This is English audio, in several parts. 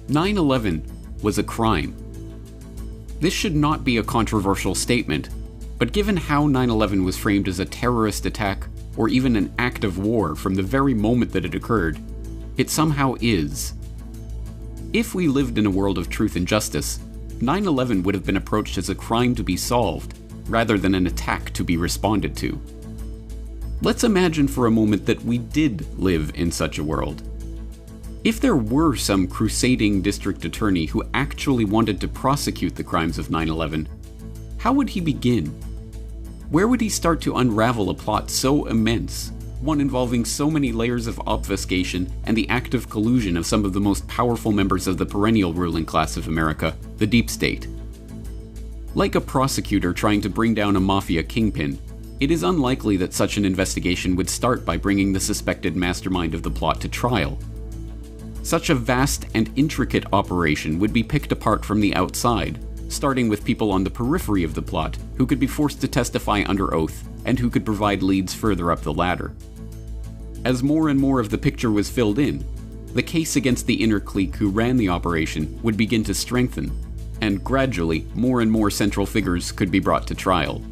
9/11 was a crime. This should not be a controversial statement, but given how 9/11 was framed as a terrorist attack or even an act of war from the very moment that it occurred, it somehow is. If we lived in a world of truth and justice, 9/11 would have been approached as a crime to be solved, rather than an attack to be responded to. Let's imagine for a moment that we did live in such a world. If there were some crusading district attorney who actually wanted to prosecute the crimes of 9/11, how would he begin? Where would he start to unravel a plot so immense, one involving so many layers of obfuscation and the active collusion of some of the most powerful members of the perennial ruling class of America, the deep state? Like a prosecutor trying to bring down a mafia kingpin, it is unlikely that such an investigation would start by bringing the suspected mastermind of the plot to trial. Such a vast and intricate operation would be picked apart from the outside, starting with people on the periphery of the plot who could be forced to testify under oath and who could provide leads further up the ladder. As more and more of the picture was filled in, the case against the inner clique who ran the operation would begin to strengthen, and gradually more and more central figures could be brought to trial.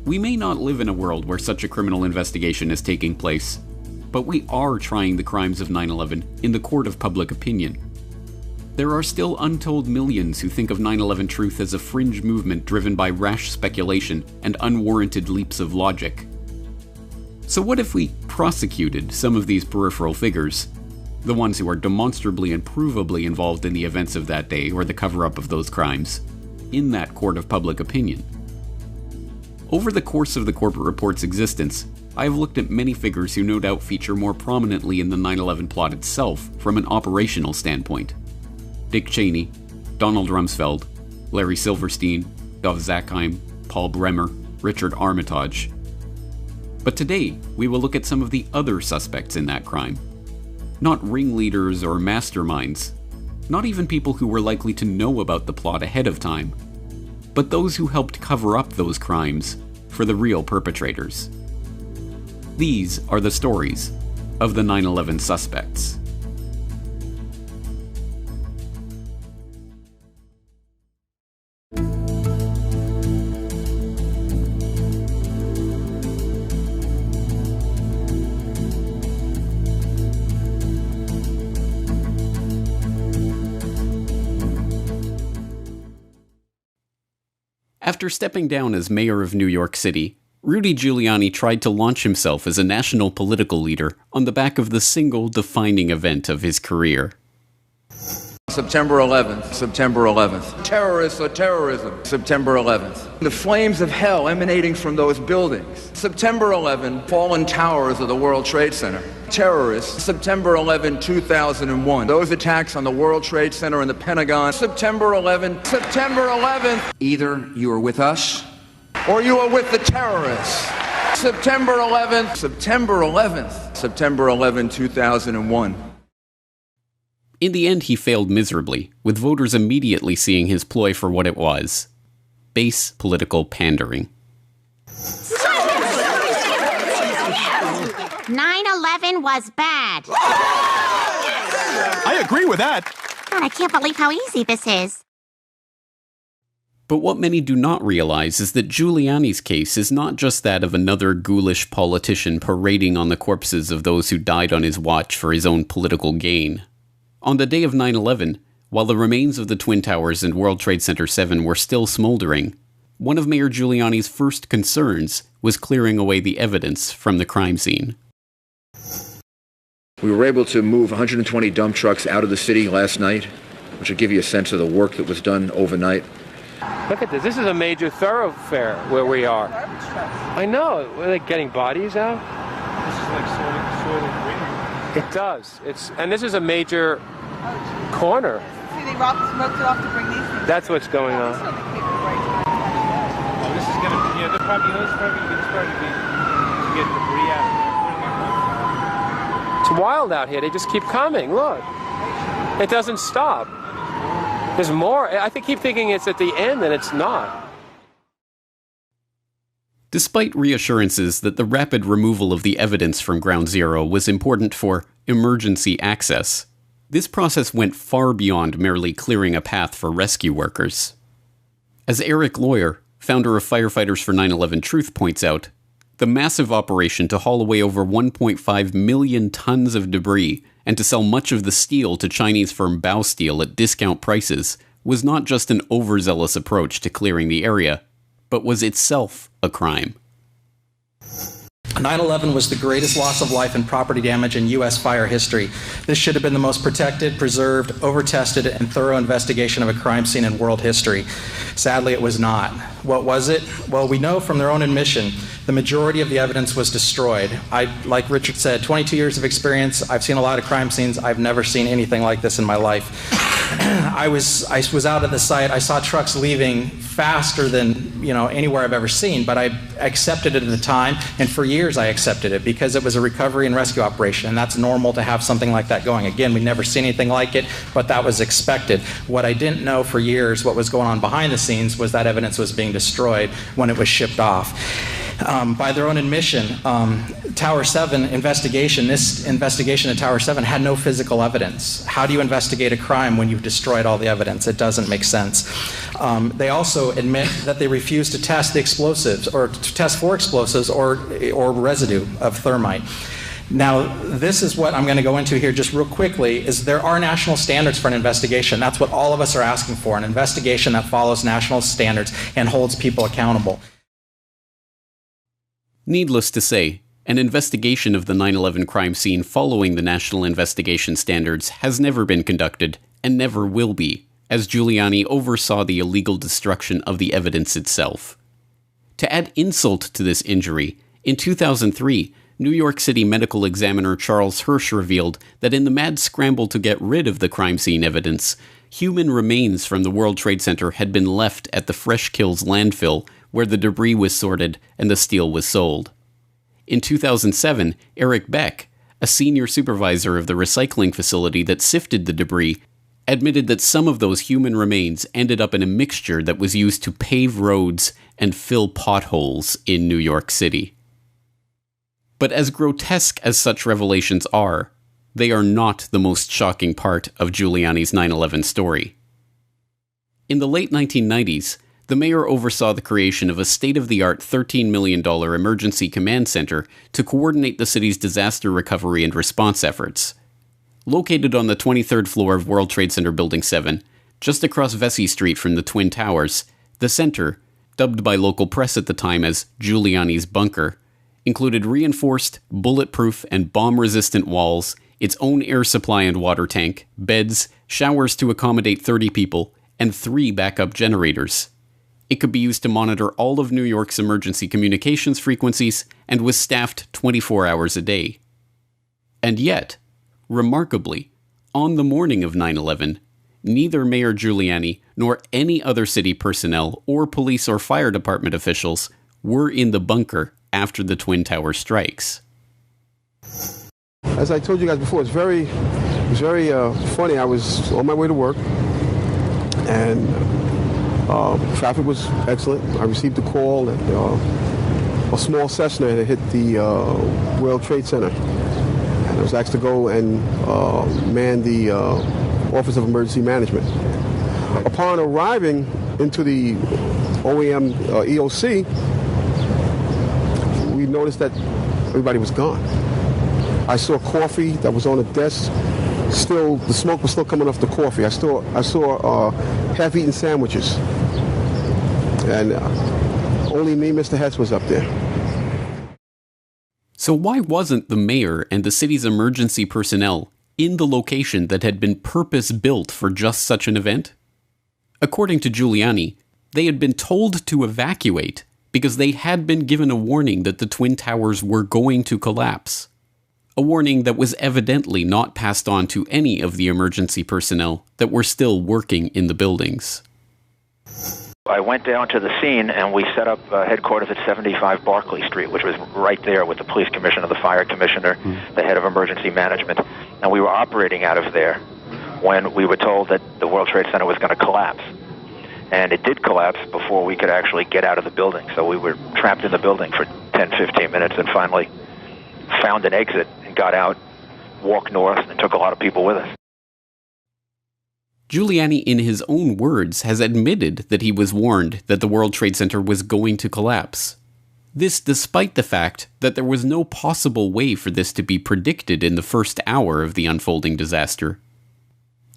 We may not live in a world where such a criminal investigation is taking place, but we are trying the crimes of 9/11 in the court of public opinion. There are still untold millions who think of 9/11 truth as a fringe movement driven by rash speculation and unwarranted leaps of logic. So what if we prosecuted some of these peripheral figures, the ones who are demonstrably and provably involved in the events of that day or the cover-up of those crimes, in that court of public opinion? Over the course of the Corbett Report's existence, I have looked at many figures who no doubt feature more prominently in the 9/11 plot itself from an operational standpoint. Dick Cheney, Donald Rumsfeld, Larry Silverstein, Dov Zakheim, Paul Bremer, Richard Armitage. But today, we will look at some of the other suspects in that crime. Not ringleaders or masterminds, not even people who were likely to know about the plot ahead of time, but those who helped cover up those crimes for the real perpetrators. These are the stories of the 9/11 suspects. After stepping down as mayor of New York City, Rudy Giuliani tried to launch himself as a national political leader on the back of the single defining event of his career. September 11th, September 11th. Terrorists or terrorism, September 11th. The flames of hell emanating from those buildings. September 11, fallen towers of the World Trade Center. Terrorists, September 11, 2001. Those attacks on the World Trade Center and the Pentagon. September 11, September 11th. Either you are with us or you are with the terrorists. September 11th, September 11th, September 11, 2001. In the end, he failed miserably, with voters immediately seeing his ploy for what it was: base political pandering. 9/11 was bad. I agree with that. God, I can't believe how easy this is. But what many do not realize is that Giuliani's case is not just that of another ghoulish politician parading on the corpses of those who died on his watch for his own political gain. On the day of 9/11, while the remains of the Twin Towers and World Trade Center 7 were still smoldering, one of Mayor Giuliani's first concerns was clearing away the evidence from the crime scene. We were able to move 120 dump trucks out of the city last night, which will give you a sense of the work that was done overnight. Look at this. This is a major thoroughfare where we are. I know. Are they getting bodies out? This is like soil and green. It does. And this is a major corner. See, they smoked it off to bring these things. That's what's going on. Oh, this is gonna be, they're probably, it's probably be to get debris out. It's wild out here. They just keep coming. Look. It doesn't stop. There's more. I keep thinking it's at the end, and it's not. Despite reassurances that the rapid removal of the evidence from Ground Zero was important for emergency access, This process went far beyond merely clearing a path for rescue workers. As Eric Lawyer, founder of Firefighters for 9/11 Truth, points out, the massive operation to haul away over 1.5 million tons of debris and to sell much of the steel to Chinese firm Baosteel at discount prices was not just an overzealous approach to clearing the area, but was itself a crime. 9/11 was the greatest loss of life and property damage in U.S. fire history. This should have been the most protected, preserved, over-tested, and thorough investigation of a crime scene in world history. Sadly, it was not. What was it? Well, we know from their own admission, the majority of the evidence was destroyed. Like Richard said, 22 years of experience. I've seen a lot of crime scenes. I've never seen anything like this in my life. I was out at the site. I saw trucks leaving faster than anywhere I've ever seen, but I accepted it at the time, and for years I accepted it because it was a recovery and rescue operation, and that's normal to have something like that going. Again, we'd never seen anything like it, but that was expected. What I didn't know for years, what was going on behind the scenes, was that evidence was being destroyed when it was shipped off. By their own admission, Tower 7 investigation, this investigation at Tower 7 had no physical evidence. How do you investigate a crime when you've destroyed all the evidence? It doesn't make sense. They also admit that they refused to test the explosives, or to test for explosives or residue of thermite. Now, this is what I'm going to go into here just real quickly, is there are national standards for an investigation. That's what all of us are asking for, an investigation that follows national standards and holds people accountable. Needless to say, an investigation of the 9/11 crime scene following the national investigation standards has never been conducted and never will be, as Giuliani oversaw the illegal destruction of the evidence itself. To add insult to this injury, in 2003, New York City medical examiner Charles Hirsch revealed that in the mad scramble to get rid of the crime scene evidence, human remains from the World Trade Center had been left at the Fresh Kills landfill, where the debris was sorted and the steel was sold. In 2007, Eric Beck, a senior supervisor of the recycling facility that sifted the debris, admitted that some of those human remains ended up in a mixture that was used to pave roads and fill potholes in New York City. But as grotesque as such revelations are, they are not the most shocking part of Giuliani's 9/11 story. In the late 1990s, the mayor oversaw the creation of a state-of-the-art $13 million emergency command center to coordinate the city's disaster recovery and response efforts. Located on the 23rd floor of World Trade Center Building 7, just across Vesey Street from the Twin Towers, the center, dubbed by local press at the time as Giuliani's bunker, included reinforced, bulletproof, and bomb-resistant walls, its own air supply and water tank, beds, showers to accommodate 30 people, and 3 backup generators. It could be used to monitor all of New York's emergency communications frequencies and was staffed 24 hours a day. And yet, remarkably, on the morning of 9/11, neither Mayor Giuliani nor any other city personnel or police or fire department officials were in the bunker after the Twin Tower strikes. As I told you guys before, it's very funny. I was on my way to work, and traffic was excellent. I received a call that a small Cessna had hit the World Trade Center, and I was asked to go and man the Office of Emergency Management. Upon arriving into the OEM EOC, we noticed that everybody was gone. I saw coffee that was on the desk. Still, the smoke was still coming off the coffee. I saw half-eaten sandwiches, and only me, Mr. Hess, was up there. So why wasn't the mayor and the city's emergency personnel in the location that had been purpose-built for just such an event? According to Giuliani, they had been told to evacuate because they had been given a warning that the Twin Towers were going to collapse. A warning that was evidently not passed on to any of the emergency personnel that were still working in the buildings. I went down to the scene and we set up headquarters at 75 Barclay Street, which was right there with the police commissioner, the fire commissioner, the head of emergency management. And we were operating out of there when we were told that the World Trade Center was going to collapse. And it did collapse before we could actually get out of the building. So we were trapped in the building for 10, 15 minutes and finally found an exit and got out, walked north, and took a lot of people with us. Giuliani, in his own words, has admitted that he was warned that the World Trade Center was going to collapse. This despite the fact that there was no possible way for this to be predicted in the first hour of the unfolding disaster.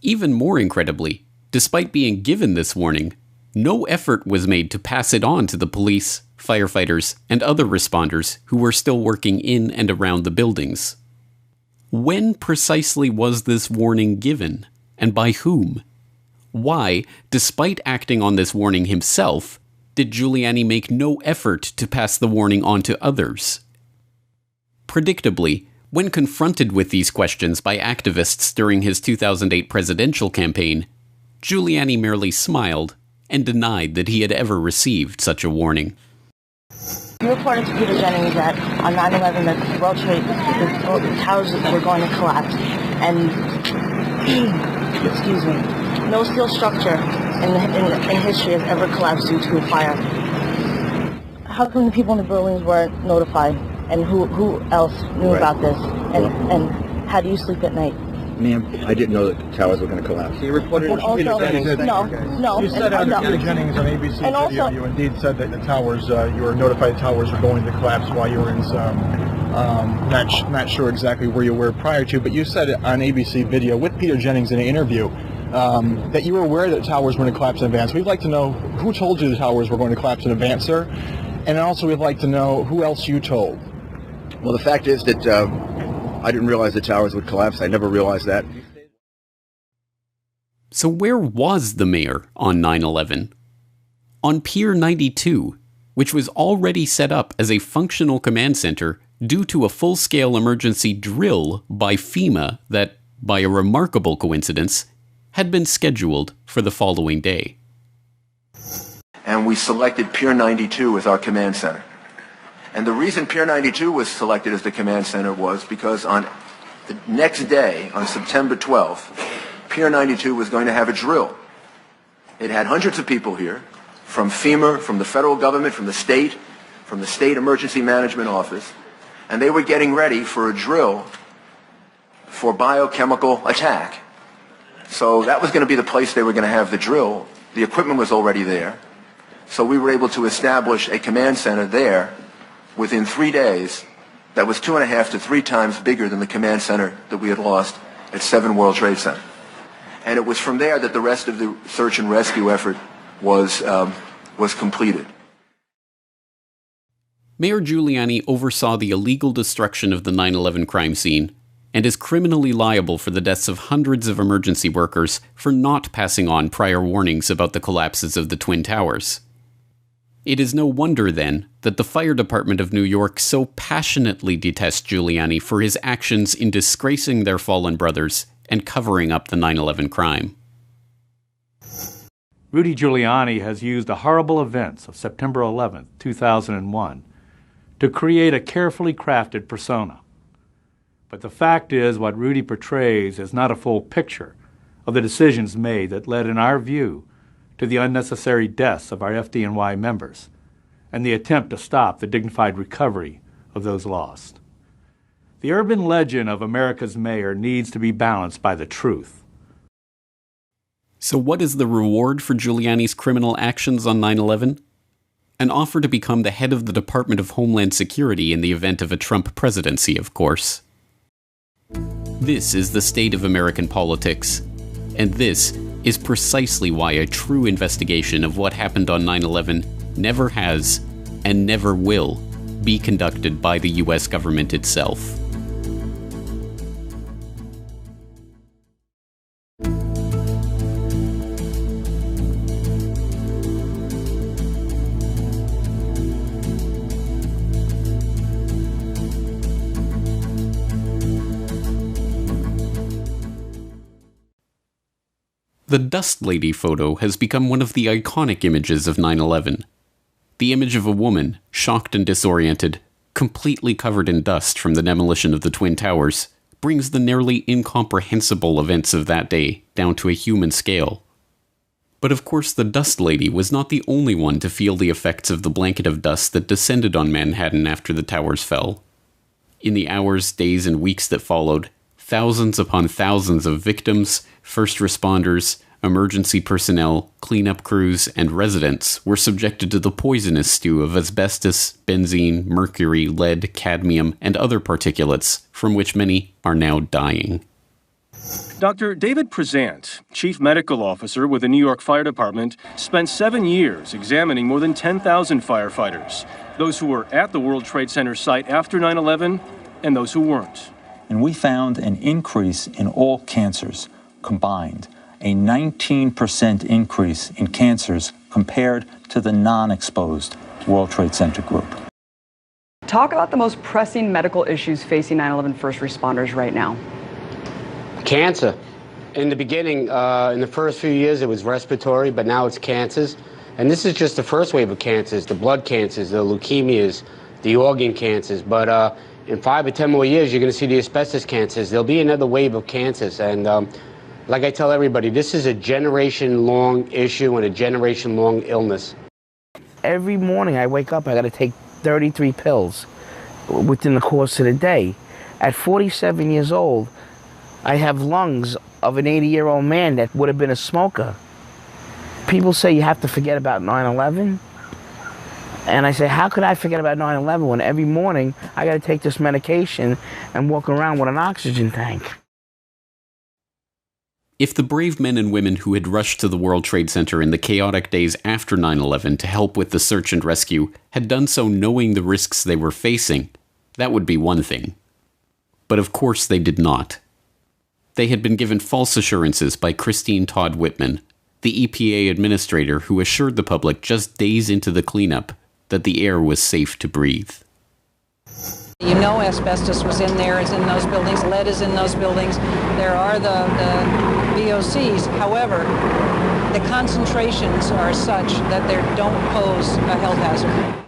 Even more incredibly, despite being given this warning, no effort was made to pass it on to the police, firefighters, and other responders who were still working in and around the buildings. When precisely was this warning given, and by whom? Why, despite acting on this warning himself, did Giuliani make no effort to pass the warning on to others? Predictably, when confronted with these questions by activists during his 2008 presidential campaign, Giuliani merely smiled and denied that he had ever received such a warning. You reported to Peter Jennings that on 9/11 that the World Trade, the towers were going to collapse, and excuse me, no steel structure in history has ever collapsed due to a fire. How come the people in the buildings weren't notified, and who else knew about this, and how do you sleep at night? Ma'am, I didn't know that the towers were going to collapse. You reported to Peter Jennings. No. You said on Peter Jennings on ABC video, you indeed said that the towers, you were notified towers were going to collapse while you were in some, not sure exactly where you were prior to, but you said on ABC video with Peter Jennings in an interview that you were aware that towers were going to collapse in advance. We'd like to know who told you the towers were going to collapse in advance, sir, and also we'd like to know who else you told. Well, the fact is that I didn't realize the towers would collapse. I never realized that. So where was the mayor on 9/11? On Pier 92, which was already set up as a functional command center due to a full-scale emergency drill by FEMA that, by a remarkable coincidence, had been scheduled for the following day. And we selected Pier 92 as our command center. And the reason Pier 92 was selected as the command center was because on the next day, on September 12th, Pier 92 was going to have a drill. It had hundreds of people here, from FEMA, from the federal government, from the state emergency management office, and they were getting ready for a drill for biochemical attack. So that was going to be the place they were going to have the drill. The equipment was already there. So we were able to establish a command center there within 3 days that was 2.5 to 3 times bigger than the command center that we had lost at 7 World Trade Center. And it was from there that the rest of the search and rescue effort was completed. Mayor Giuliani oversaw the illegal destruction of the 9/11 crime scene and is criminally liable for the deaths of hundreds of emergency workers for not passing on prior warnings about the collapses of the Twin Towers. It is no wonder, then, that the fire department of New York so passionately detests Giuliani for his actions in disgracing their fallen brothers and covering up the 9/11 crime. Rudy Giuliani has used the horrible events of September 11, 2001, to create a carefully crafted persona. But the fact is, what Rudy portrays is not a full picture of the decisions made that led, in our view, to the unnecessary deaths of our FDNY members and the attempt to stop the dignified recovery of those lost. The urban legend of America's mayor needs to be balanced by the truth. So what is the reward for Giuliani's criminal actions on 9/11? An offer to become the head of the Department of Homeland Security in the event of a Trump presidency, of course. This is the state of American politics, and this is precisely why a true investigation of what happened on 9/11 never has, and never will, be conducted by the U.S. government itself. The Dust Lady photo has become one of the iconic images of 9/11. The image of a woman, shocked and disoriented, completely covered in dust from the demolition of the Twin Towers, brings the nearly incomprehensible events of that day down to a human scale. But of course the Dust Lady was not the only one to feel the effects of the blanket of dust that descended on Manhattan after the towers fell. In the hours, days, and weeks that followed, thousands upon thousands of victims, first responders, emergency personnel, cleanup crews, and residents were subjected to the poisonous stew of asbestos, benzene, mercury, lead, cadmium, and other particulates, from which many are now dying. Dr. David Prezant, Chief Medical Officer with the New York Fire Department, spent 7 years examining more than 10,000 firefighters, those who were at the World Trade Center site after 9/11 and those who weren't. And we found an increase in all cancers combined, a 19% increase in cancers compared to the non-exposed World Trade Center group. Talk about the most pressing medical issues facing 9/11 first responders right now. Cancer. In the beginning, in the first few years, it was respiratory, but now it's cancers. And this is just the first wave of cancers, the blood cancers, the leukemias, the organ cancers. But in 5 or 10 more years, you're going to see the asbestos cancers. There'll be another wave of cancers. And like I tell everybody, this is a generation-long issue and a generation-long illness. Every morning I wake up, I got to take 33 pills within the course of the day. At 47 years old, I have lungs of an 80-year-old man that would have been a smoker. People say you have to forget about 9/11. And I say, how could I forget about 9/11 when every morning I got to take this medication and walk around with an oxygen tank? If the brave men and women who had rushed to the World Trade Center in the chaotic days after 9/11 to help with the search and rescue had done so knowing the risks they were facing, that would be one thing. But of course they did not. They had been given false assurances by Christine Todd Whitman, the EPA administrator who assured the public just days into the cleanup that the air was safe to breathe. You know asbestos was in there, is in those buildings, lead is in those buildings. There are the VOCs. However, the concentrations are such that they don't pose a health hazard.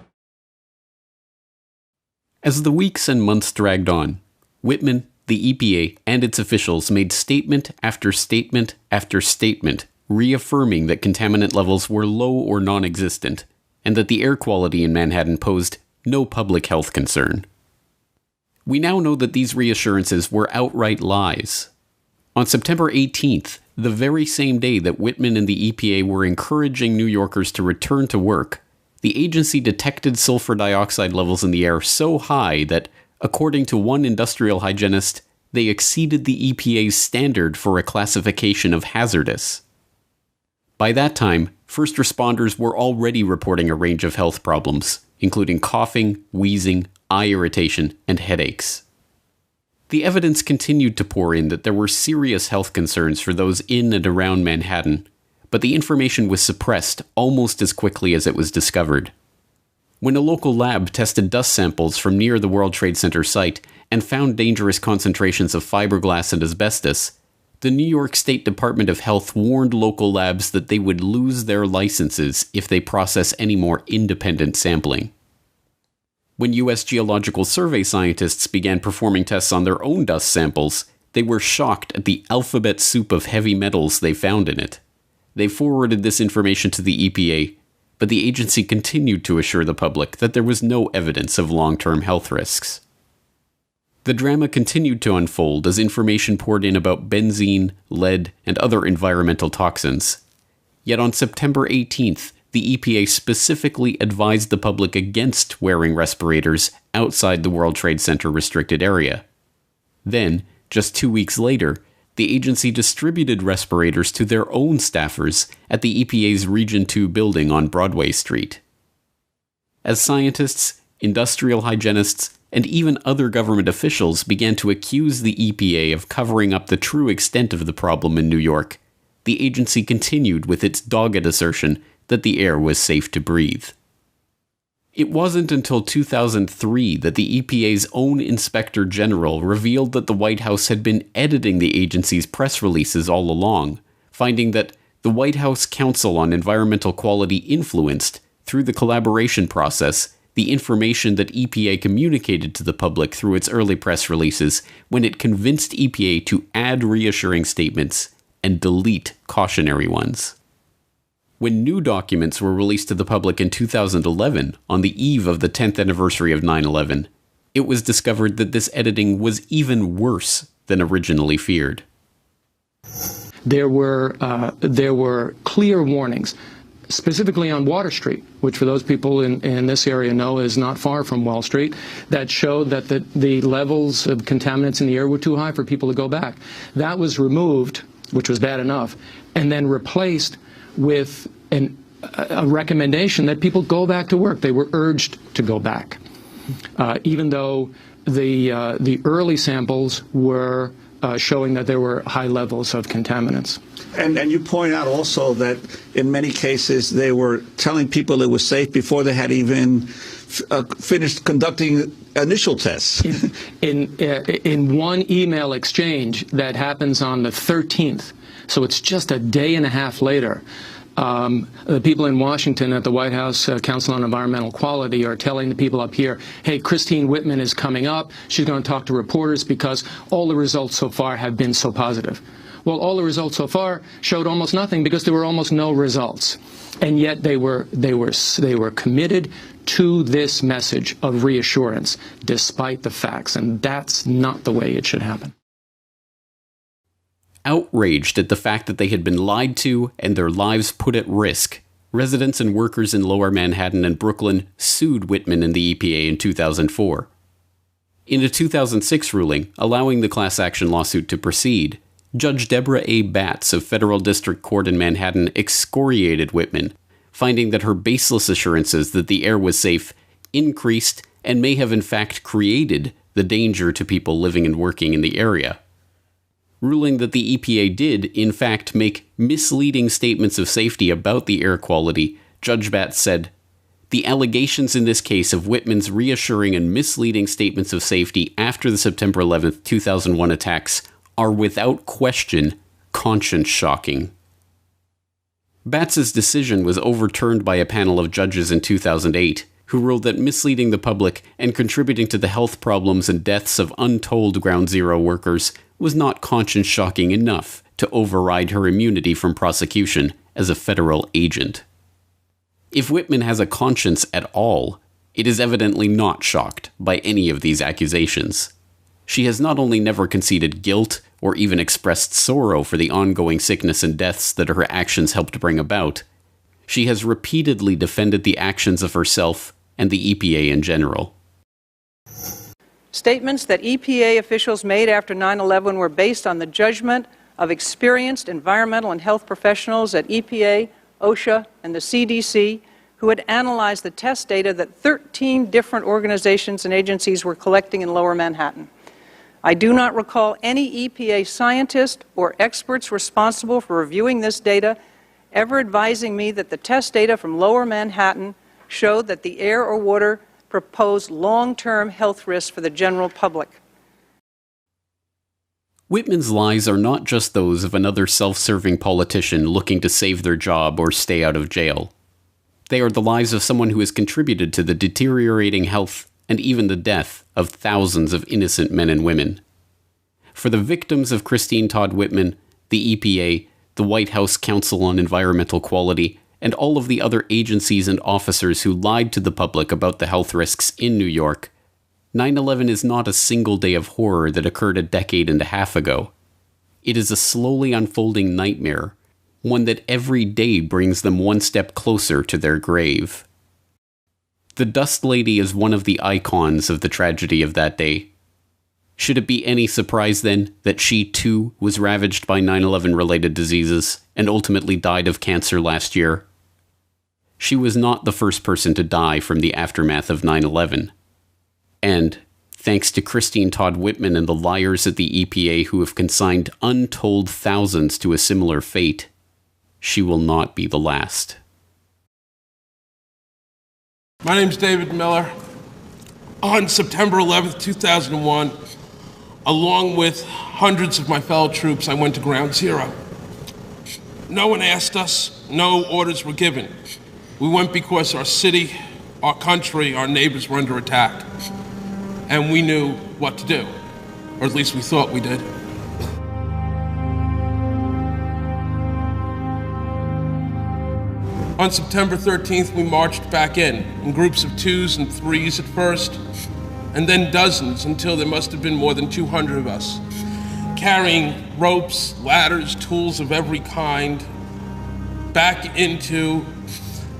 As the weeks and months dragged on, Whitman, the EPA, and its officials made statement after statement after statement reaffirming that contaminant levels were low or non-existent, and that the air quality in Manhattan posed no public health concern. We now know that these reassurances were outright lies. On September 18th, the very same day that Whitman and the EPA were encouraging New Yorkers to return to work, the agency detected sulfur dioxide levels in the air so high that, according to one industrial hygienist, they exceeded the EPA's standard for a classification of hazardous. By that time, first responders were already reporting a range of health problems, including coughing, wheezing, eye irritation, and headaches. The evidence continued to pour in that there were serious health concerns for those in and around Manhattan, but the information was suppressed almost as quickly as it was discovered. When a local lab tested dust samples from near the World Trade Center site and found dangerous concentrations of fiberglass and asbestos, the New York State Department of Health warned local labs that they would lose their licenses if they process any more independent sampling. When U.S. Geological Survey scientists began performing tests on their own dust samples, they were shocked at the alphabet soup of heavy metals they found in it. They forwarded this information to the EPA, but the agency continued to assure the public that there was no evidence of long-term health risks. The drama continued to unfold as information poured in about benzene, lead, and other environmental toxins. Yet on September 18th, the EPA specifically advised the public against wearing respirators outside the World Trade Center restricted area. Then, just 2 weeks later, the agency distributed respirators to their own staffers at the EPA's Region 2 building on Broadway Street. As scientists, industrial hygienists, and even other government officials began to accuse the EPA of covering up the true extent of the problem in New York, the agency continued with its dogged assertion that the air was safe to breathe. It wasn't until 2003 that the EPA's own Inspector General revealed that the White House had been editing the agency's press releases all along, finding that the White House Council on Environmental Quality influenced, through the collaboration process, the information that EPA communicated to the public through its early press releases when it convinced EPA to add reassuring statements and delete cautionary ones. When new documents were released to the public in 2011, on the eve of the 10th anniversary of 9/11, it was discovered that this editing was even worse than originally feared. there were clear warnings, specifically on Water Street, which for those people in this area know is not far from Wall Street, that showed that the levels of contaminants in the air were too high for people to go back. That was removed, which was bad enough, and then replaced with a recommendation that people go back to work. They were urged to go back, even though the early samples were showing that there were high levels of contaminants. And you point out also that in many cases they were telling people it was safe before they had even finished conducting initial tests. In one email exchange that happens on the 13th, so it's just a day and a half later, the people in Washington at the White House Council on Environmental Quality are telling the people up here, hey, Christine Whitman is coming up. She's going to talk to reporters because all the results so far have been so positive. Well, all the results so far showed almost nothing because there were almost no results. And yet they were committed to this message of reassurance despite the facts. And that's not the way it should happen. Outraged at the fact that they had been lied to and their lives put at risk, residents and workers in Lower Manhattan and Brooklyn sued Whitman and the EPA in 2004. In a 2006 ruling allowing the class action lawsuit to proceed, Judge Deborah A. Batts of Federal District Court in Manhattan excoriated Whitman, finding that her baseless assurances that the air was safe increased and may have in fact created the danger to people living and working in the area. Ruling that the EPA did, in fact, make misleading statements of safety about the air quality, Judge Batts said, "The allegations in this case of Whitman's reassuring and misleading statements of safety after the September 11, 2001 attacks are without question conscience-shocking." Batts's decision was overturned by a panel of judges in 2008, who ruled that misleading the public and contributing to the health problems and deaths of untold Ground Zero workers was not conscience-shocking enough to override her immunity from prosecution as a federal agent. If Whitman has a conscience at all, it is evidently not shocked by any of these accusations. She has not only never conceded guilt or even expressed sorrow for the ongoing sickness and deaths that her actions helped bring about, she has repeatedly defended the actions of herself and the EPA in general. Statements that EPA officials made after 9/11 were based on the judgment of experienced environmental and health professionals at EPA, OSHA, and the CDC, who had analyzed the test data that 13 different organizations and agencies were collecting in Lower Manhattan. I do not recall any EPA scientist or experts responsible for reviewing this data ever advising me that the test data from Lower Manhattan showed that the air or water proposed long-term health risks for the general public. Whitman's lies are not just those of another self-serving politician looking to save their job or stay out of jail. They are the lies of someone who has contributed to the deteriorating health and even the death of thousands of innocent men and women. For the victims of Christine Todd Whitman, the EPA, the White House Council on Environmental Quality, and all of the other agencies and officers who lied to the public about the health risks in New York, 9/11 is not a single day of horror that occurred a decade and a half ago. It is a slowly unfolding nightmare, one that every day brings them one step closer to their grave. The Dust Lady is one of the icons of the tragedy of that day. Should it be any surprise, then, that she, too, was ravaged by 9/11-related diseases and ultimately died of cancer last year? She was not the first person to die from the aftermath of 9/11. And, thanks to Christine Todd Whitman and the liars at the EPA who have consigned untold thousands to a similar fate, she will not be the last. My name's David Miller. On September 11th, 2001, along with hundreds of my fellow troops, I went to Ground Zero. No one asked us, no orders were given. We went because our city, our country, our neighbors were under attack. And we knew what to do, or at least we thought we did. On September 13th, we marched back in groups of 2s and 3s at first, and then dozens until there must have been more than 200 of us, carrying ropes, ladders, tools of every kind, back into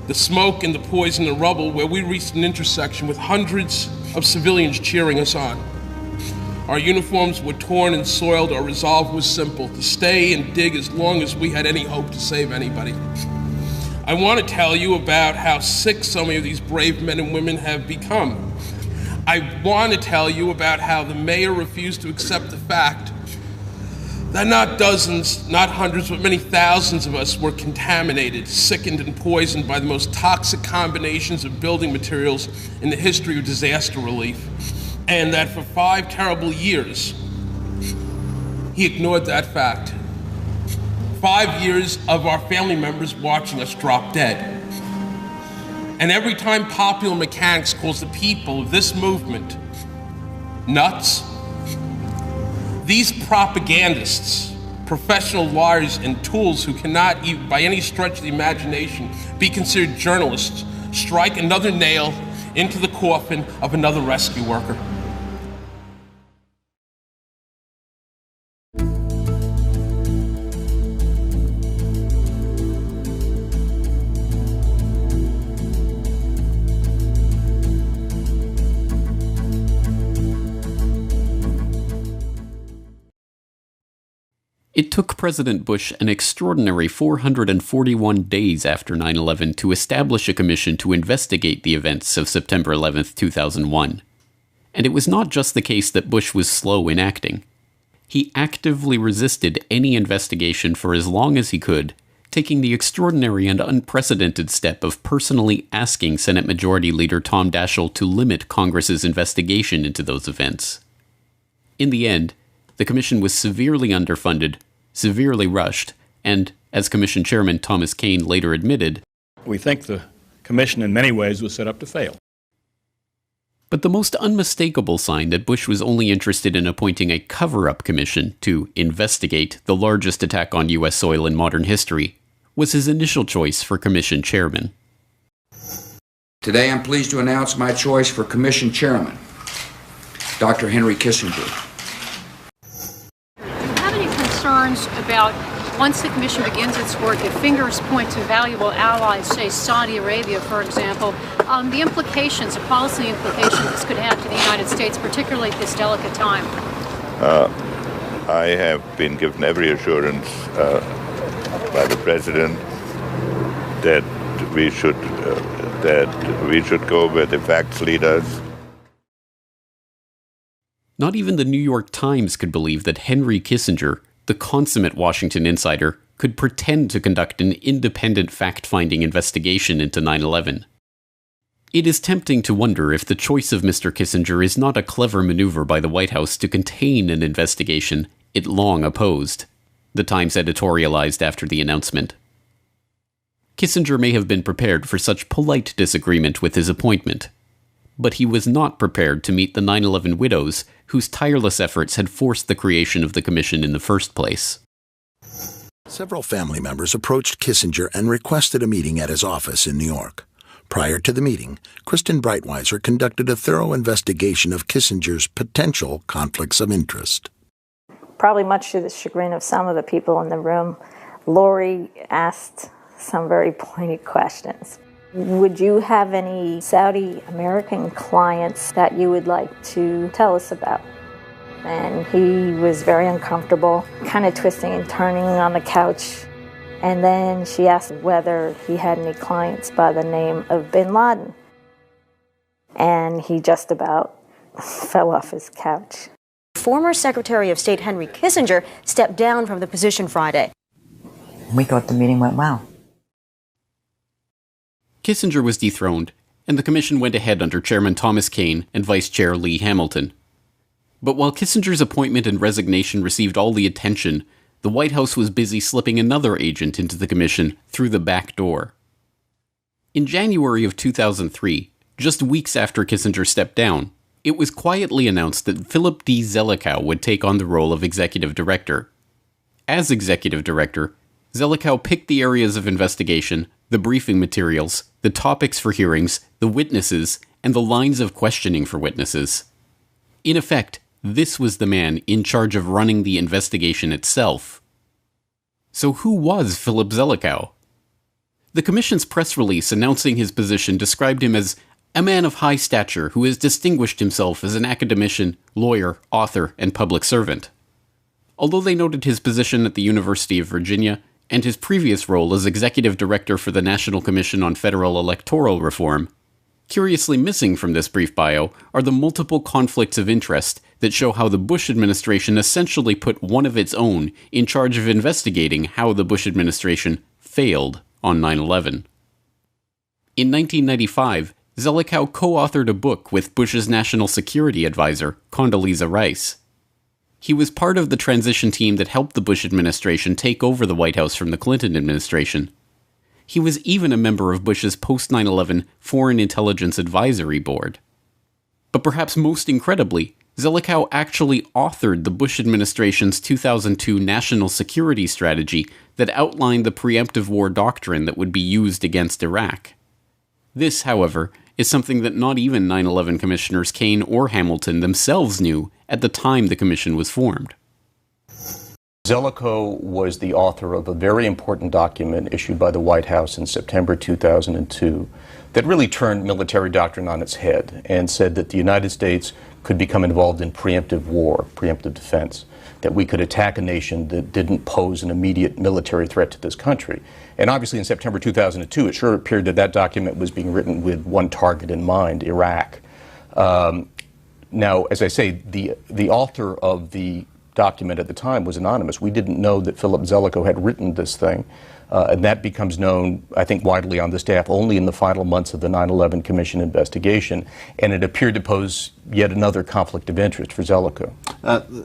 the smoke and the poison and rubble, where we reached an intersection with hundreds of civilians cheering us on. Our uniforms were torn and soiled. Our resolve was simple: to stay and dig as long as we had any hope to save anybody. I want to tell you about how sick so many of these brave men and women have become. I want to tell you about how the mayor refused to accept the fact that not dozens, not hundreds, but many thousands of us were contaminated, sickened, and poisoned by the most toxic combinations of building materials in the history of disaster relief. And that for 5 terrible years, he ignored that fact. 5 years of our family members watching us drop dead. And every time popular mechanics calls the people of this movement nuts, these propagandists, professional liars and tools who cannot, even by any stretch of the imagination, be considered journalists, strike another nail into the coffin of another rescue worker. It took President Bush an extraordinary 441 days after 9/11 to establish a commission to investigate the events of September 11, 2001. And it was not just the case that Bush was slow in acting. He actively resisted any investigation for as long as he could, taking the extraordinary and unprecedented step of personally asking Senate Majority Leader Tom Daschle to limit Congress's investigation into those events. In the end, the commission was severely underfunded, severely rushed, and, as Commission Chairman Thomas Kean later admitted, "We think the commission in many ways was set up to fail." But the most unmistakable sign that Bush was only interested in appointing a cover-up commission to investigate the largest attack on U.S. soil in modern history was his initial choice for commission chairman. Today I'm pleased to announce my choice for commission chairman, Dr. Henry Kissinger. Concerns about, once the commission begins its work, if fingers point to valuable allies, say Saudi Arabia, for example, the implications, the policy implications this could have to the United States, particularly at this delicate time? I have been given every assurance by the President that we should go where the facts lead us. Not even the New York Times could believe that Henry Kissinger, the consummate Washington insider, could pretend to conduct an independent fact-finding investigation into 9/11. It is tempting to wonder if the choice of Mr. Kissinger is not a clever maneuver by the White House to contain an investigation it long opposed, the Times editorialized after the announcement. Kissinger may have been prepared for such polite disagreement with his appointment, but he was not prepared to meet the 9/11 widows whose tireless efforts had forced the creation of the commission in the first place. Several family members approached Kissinger and requested a meeting at his office in New York. Prior to the meeting, Kristen Breitweiser conducted a thorough investigation of Kissinger's potential conflicts of interest. Probably much to the chagrin of some of the people in the room, Lori asked some very pointed questions. Would you have any Saudi American clients that you would like to tell us about? And he was very uncomfortable, kind of twisting and turning on the couch. And then she asked whether he had any clients by the name of Bin Laden. And he just about fell off his couch. Former Secretary of State Henry Kissinger stepped down from the position Friday. We thought the meeting went well. Kissinger was dethroned, and the commission went ahead under Chairman Thomas Kean and Vice Chair Lee Hamilton. But while Kissinger's appointment and resignation received all the attention, the White House was busy slipping another agent into the commission through the back door. In January of 2003, just weeks after Kissinger stepped down, it was quietly announced that Philip D. Zelikow would take on the role of executive director. As executive director, Zelikow picked the areas of investigation, the briefing materials, the topics for hearings, the witnesses, and the lines of questioning for witnesses. In effect, this was the man in charge of running the investigation itself. So who was Philip Zelikow? The Commission's press release announcing his position described him as a man of high stature who has distinguished himself as an academician, lawyer, author, and public servant. Although they noted his position at the University of Virginia and his previous role as executive director for the National Commission on Federal Electoral Reform, curiously missing from this brief bio are the multiple conflicts of interest that show how the Bush administration essentially put one of its own in charge of investigating how the Bush administration failed on 9/11. In 1995, Zelikow co-authored a book with Bush's national security advisor, Condoleezza Rice. He was part of the transition team that helped the Bush administration take over the White House from the Clinton administration. He was even a member of Bush's post-9/11 Foreign Intelligence Advisory Board. But perhaps most incredibly, Zelikow actually authored the Bush administration's 2002 national security strategy that outlined the preemptive war doctrine that would be used against Iraq. This, however, is something that not even 9/11 Commissioners Kane or Hamilton themselves knew at the time the commission was formed. Zelikow was the author of a very important document issued by the White House in September 2002 that really turned military doctrine on its head and said that the United States could become involved in preemptive war, preemptive defense, that we could attack a nation that didn't pose an immediate military threat to this country. And obviously in September 2002, it sure appeared that that document was being written with one target in mind, Iraq. Now, as I say, the author of the document at the time was anonymous. We didn't know that Philip Zelikow had written this thing. And that becomes known, I think, widely on the staff only in the final months of the 9/11 Commission investigation. And it appeared to pose yet another conflict of interest for Zelikow.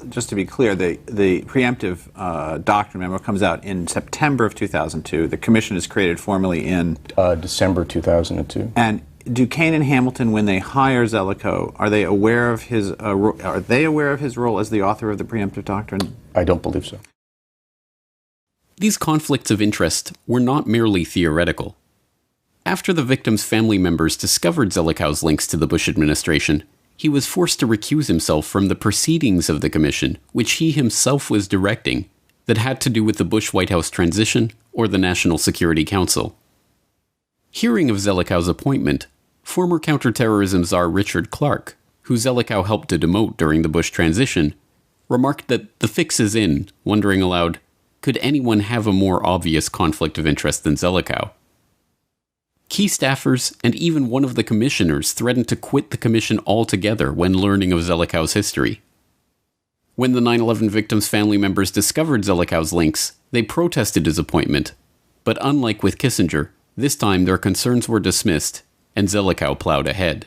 Just to be clear, the preemptive doctrine memo comes out in September of 2002. The commission is created formally in December 2002. And do Kane and Hamilton, when they hire Zelikow, are they aware of his role as the author of the preemptive doctrine? I don't believe so. These conflicts of interest were not merely theoretical. After the victims' family members discovered Zelikow's links to the Bush administration, he was forced to recuse himself from the proceedings of the commission, which he himself was directing, that had to do with the Bush White House transition or the National Security Council. Hearing of Zelikow's appointment, former counterterrorism czar Richard Clarke, who Zelikow helped to demote during the Bush transition, remarked that the fix is in, wondering aloud, could anyone have a more obvious conflict of interest than Zelikow? Key staffers and even one of the commissioners threatened to quit the commission altogether when learning of Zelikow's history. When the 9/11 victims' family members discovered Zelikow's links, they protested his appointment, but unlike with Kissinger, this time their concerns were dismissed, and Zelikow plowed ahead.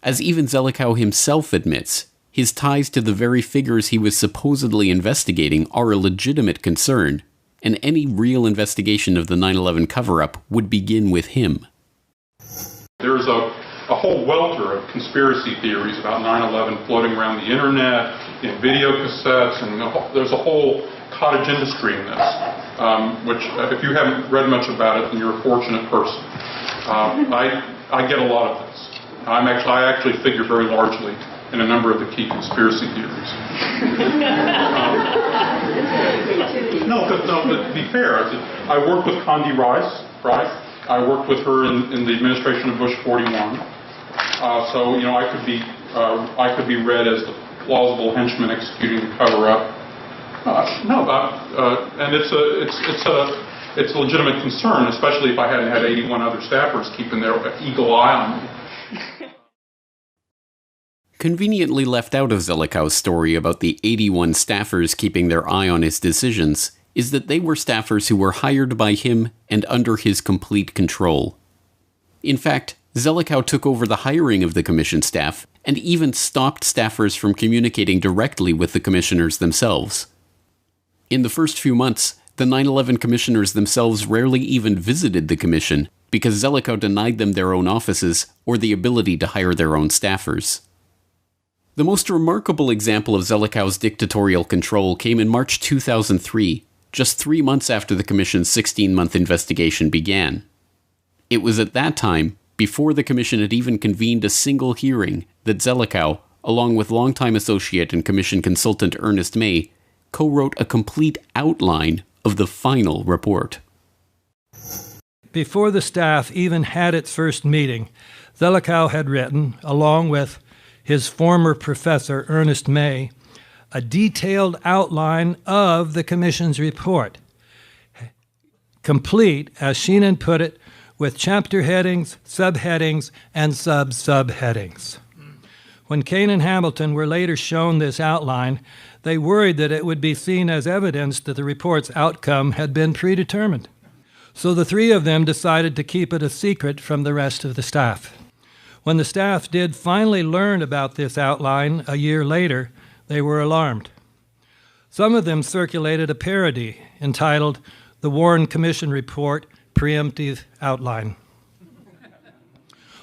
As even Zelikow himself admits, his ties to the very figures he was supposedly investigating are a legitimate concern, and any real investigation of the 9/11 cover-up would begin with him. There's a whole welter of conspiracy theories about 9/11 floating around the internet, in video cassettes, and there's a whole cottage industry in this, which if you haven't read much about it, then you're a fortunate person. I get a lot of this. I actually figure very largely in a number of the key conspiracy theories. No, but to be fair, I worked with Condi Rice, right? I worked with her in the administration of Bush 41. So I could be read as the plausible henchman executing the cover-up. And it's a legitimate concern, especially if I hadn't had 81 other staffers keeping their eagle eye on me. Conveniently left out of Zelikow's story about the 81 staffers keeping their eye on his decisions is that they were staffers who were hired by him and under his complete control. In fact, Zelikow took over the hiring of the commission staff and even stopped staffers from communicating directly with the commissioners themselves. In the first few months, the 9/11 commissioners themselves rarely even visited the commission because Zelikow denied them their own offices or the ability to hire their own staffers. The most remarkable example of Zelikow's dictatorial control came in March 2003, just 3 months after the Commission's 16-month investigation began. It was at that time, before the Commission had even convened a single hearing, that Zelikow, along with longtime associate and commission consultant Ernest May, co-wrote a complete outline of the final report. Before the staff even had its first meeting, Zelikow had written, along with his former professor, Ernest May, a detailed outline of the Commission's report, complete, as Sheenan put it, with chapter headings, subheadings, and sub-subheadings. When Kane and Hamilton were later shown this outline, they worried that it would be seen as evidence that the report's outcome had been predetermined. So the three of them decided to keep it a secret from the rest of the staff. When the staff did finally learn about this outline a year later, they were alarmed. Some of them circulated a parody entitled The Warren Commission Report Preemptive Outline.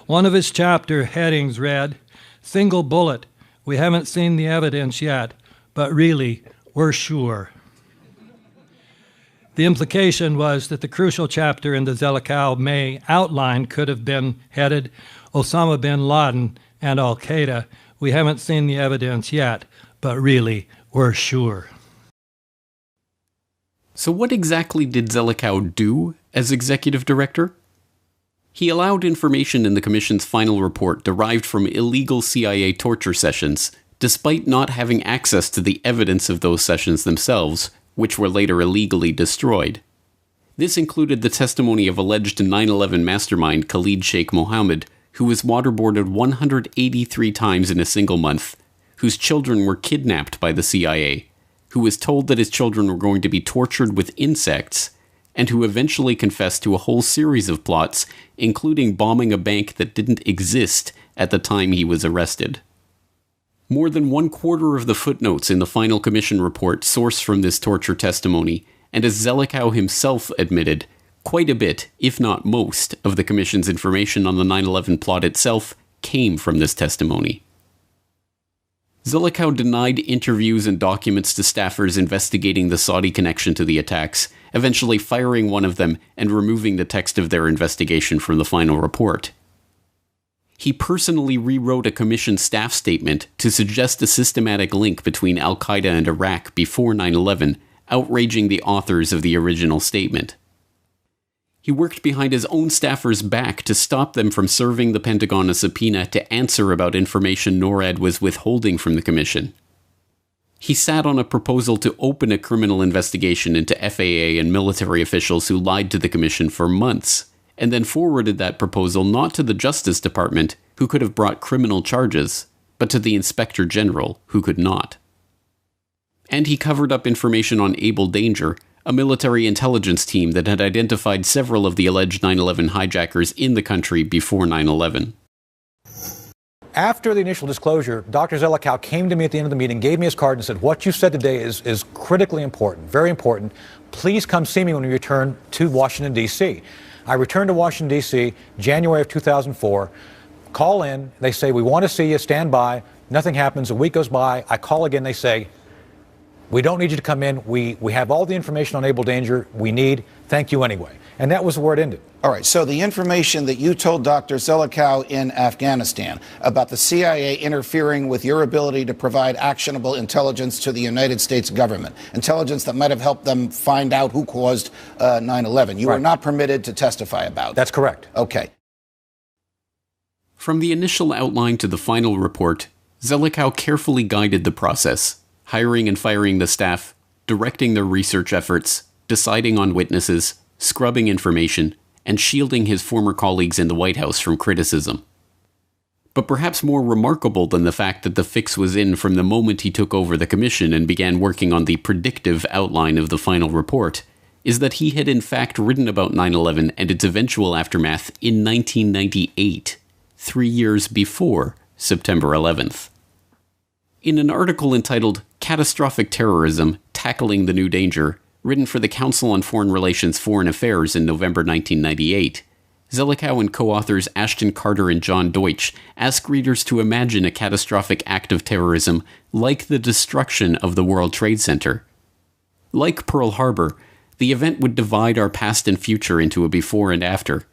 One of its chapter headings read, "Single bullet, we haven't seen the evidence yet, but really, we're sure." The implication was that the crucial chapter in the Zelikow-May outline could have been headed Osama bin Laden and Al-Qaeda. We haven't seen the evidence yet, but really, we're sure. So what exactly did Zelikow do as executive director? He allowed information in the Commission's final report derived from illegal CIA torture sessions, despite not having access to the evidence of those sessions themselves, which were later illegally destroyed. This included the testimony of alleged 9/11 mastermind Khalid Sheikh Mohammed, who was waterboarded 183 times in a single month, whose children were kidnapped by the CIA, who was told that his children were going to be tortured with insects, and who eventually confessed to a whole series of plots, including bombing a bank that didn't exist at the time he was arrested. More than 1/4 of the footnotes in the final commission report source from this torture testimony, and as Zelikow himself admitted, quite a bit, if not most, of the commission's information on the 9/11 plot itself came from this testimony. Zelikow denied interviews and documents to staffers investigating the Saudi connection to the attacks, eventually firing one of them and removing the text of their investigation from the final report. He personally rewrote a commission staff statement to suggest a systematic link between al-Qaeda and Iraq before 9/11, outraging the authors of the original statement. He worked behind his own staffers' back to stop them from serving the Pentagon a subpoena to answer about information NORAD was withholding from the commission. He sat on a proposal to open a criminal investigation into FAA and military officials who lied to the commission for months, and then forwarded that proposal not to the Justice Department, who could have brought criminal charges, but to the Inspector General, who could not. And he covered up information on Able Danger, a military intelligence team that had identified several of the alleged 9/11 hijackers in the country before 9/11. After the initial disclosure, Dr. Zelikow came to me at the end of the meeting, gave me his card and said, "What you said today is critically important, very important. Please come see me when we return to Washington, D.C." I returned to Washington, D.C., January of 2004, call in, they say, "We want to see you, stand by." Nothing happens, a week goes by, I call again, they say, "We don't need you to come in, we have all the information on Able Danger we need, thank you anyway." And that was where it ended. All right, so the information that you told Dr. Zelikow in Afghanistan about the CIA interfering with your ability to provide actionable intelligence to the United States government, intelligence that might have helped them find out who caused 9/11, you are not permitted to testify about. That's correct. Okay. From the initial outline to the final report, Zelikow carefully guided the process, hiring and firing the staff, directing their research efforts, deciding on witnesses, scrubbing information, and shielding his former colleagues in the White House from criticism. But perhaps more remarkable than the fact that the fix was in from the moment he took over the commission and began working on the predictive outline of the final report, is that he had in fact written about 9/11 and its eventual aftermath in 1998, 3 years before September 11th. In an article entitled Catastrophic Terrorism, Tackling the New Danger, written for the Council on Foreign Relations Foreign Affairs in November 1998, Zelikow and co-authors Ashton Carter and John Deutsch ask readers to imagine a catastrophic act of terrorism like the destruction of the World Trade Center. Like Pearl Harbor, the event would divide our past and future into a before and after.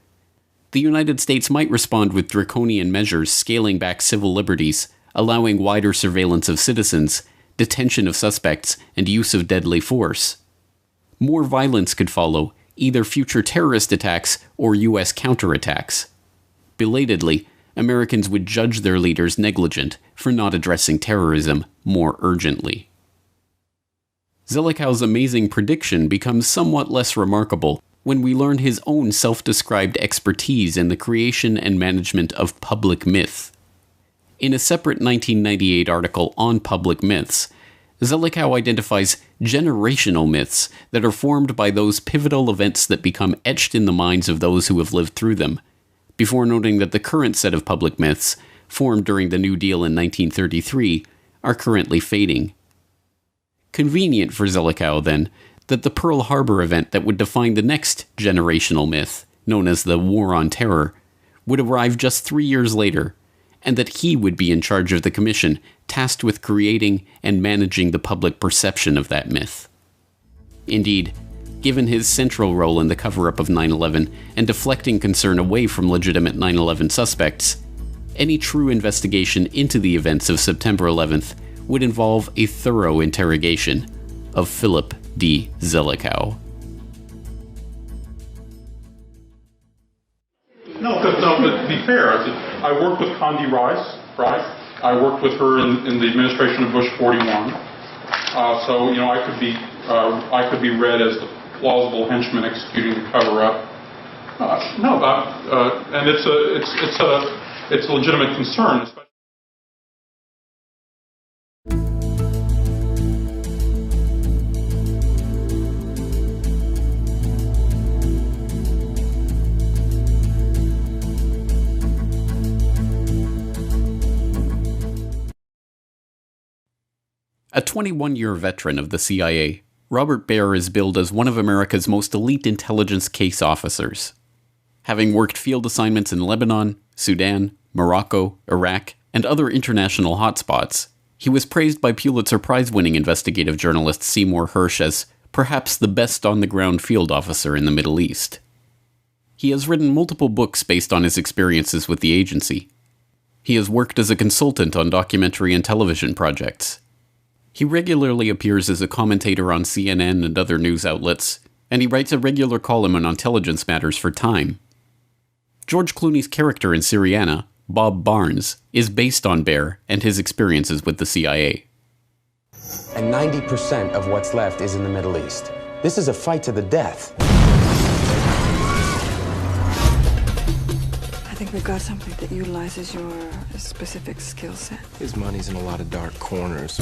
The United States might respond with draconian measures scaling back civil liberties, allowing wider surveillance of citizens, detention of suspects, and use of deadly force. More violence could follow, either future terrorist attacks or U.S. counterattacks. Belatedly, Americans would judge their leaders negligent for not addressing terrorism more urgently. Zelikow's amazing prediction becomes somewhat less remarkable when we learn his own self-described expertise in the creation and management of public myth. In a separate 1998 article on public myths, Zelikow identifies generational myths that are formed by those pivotal events that become etched in the minds of those who have lived through them, before noting that the current set of public myths, formed during the New Deal in 1933, are currently fading. Convenient for Zelikow, then, that the Pearl Harbor event that would define the next generational myth, known as the War on Terror, would arrive just 3 years later, and that he would be in charge of the commission tasked with creating and managing the public perception of that myth. Indeed, given his central role in the cover-up of 9/11 and deflecting concern away from legitimate 9/11 suspects, any true investigation into the events of September 11th would involve a thorough interrogation of Philip D. Zelikow. No, but to be fair, I worked with Condi Rice, right? I worked with her in the administration of Bush 41. So, I could be read as the plausible henchman executing the cover-up. And it's a legitimate concern. A 21-year veteran of the CIA, Robert Baer is billed as one of America's most elite intelligence case officers. Having worked field assignments in Lebanon, Sudan, Morocco, Iraq, and other international hotspots, he was praised by Pulitzer Prize-winning investigative journalist Seymour Hersh as perhaps the best on-the-ground field officer in the Middle East. He has written multiple books based on his experiences with the agency. He has worked as a consultant on documentary and television projects. He regularly appears as a commentator on CNN and other news outlets, and he writes a regular column on intelligence matters for Time. George Clooney's character in Syriana, Bob Barnes, is based on Baer and his experiences with the CIA. And 90% of what's left is in the Middle East. This is a fight to the death. I think we've got something that utilizes your specific skill set. His money's in a lot of dark corners.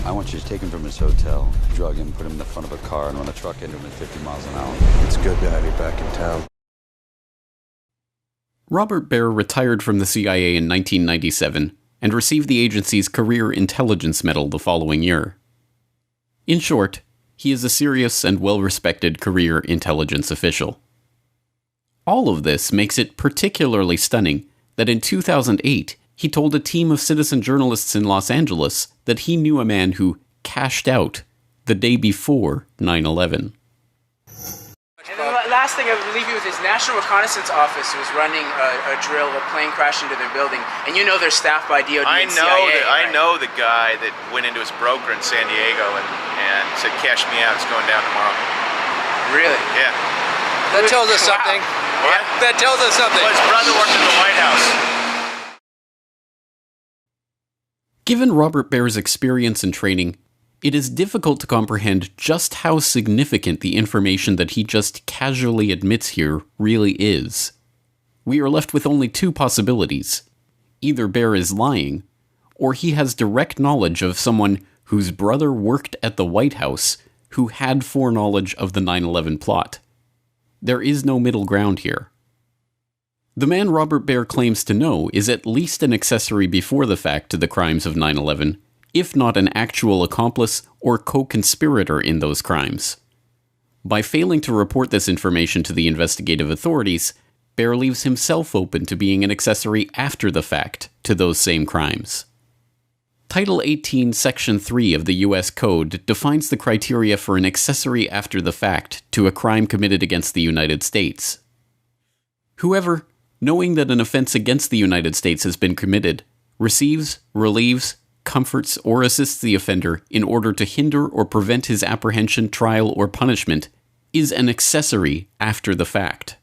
I want you to take him from his hotel, drug him, put him in the front of a car, and run a truck into him at 50 miles an hour. It's good to have you back in town. Robert Baer retired from the CIA in 1997 and received the agency's Career Intelligence Medal the following year. In short, he is a serious and well-respected career intelligence official. All of this makes it particularly stunning that in 2008, he told a team of citizen journalists in Los Angeles that he knew a man who cashed out the day before 9/11. And then the last thing I would leave you with is National Reconnaissance Office was running a drill. A plane crashed into their building, and you know they're staffed by DOD and CIA. I know the guy that went into his broker in San Diego and said, "Cash me out. It's going down tomorrow." Really? Yeah. That tells us something. What? That tells us something. Well, his brother worked in the White House. Given Robert Baer's experience and training, it is difficult to comprehend just how significant the information that he just casually admits here really is. We are left with only two possibilities. Either Baer is lying, or he has direct knowledge of someone whose brother worked at the White House who had foreknowledge of the 9/11 plot. There is no middle ground here. The man Robert Baer claims to know is at least an accessory before the fact to the crimes of 9/11, if not an actual accomplice or co-conspirator in those crimes. By failing to report this information to the investigative authorities, Baer leaves himself open to being an accessory after the fact to those same crimes. Title 18, Section 3 of the U.S. Code defines the criteria for an accessory after the fact to a crime committed against the United States. Whoever, knowing that an offense against the United States has been committed, receives, relieves, comforts, or assists the offender in order to hinder or prevent his apprehension, trial, or punishment is an accessory after the fact.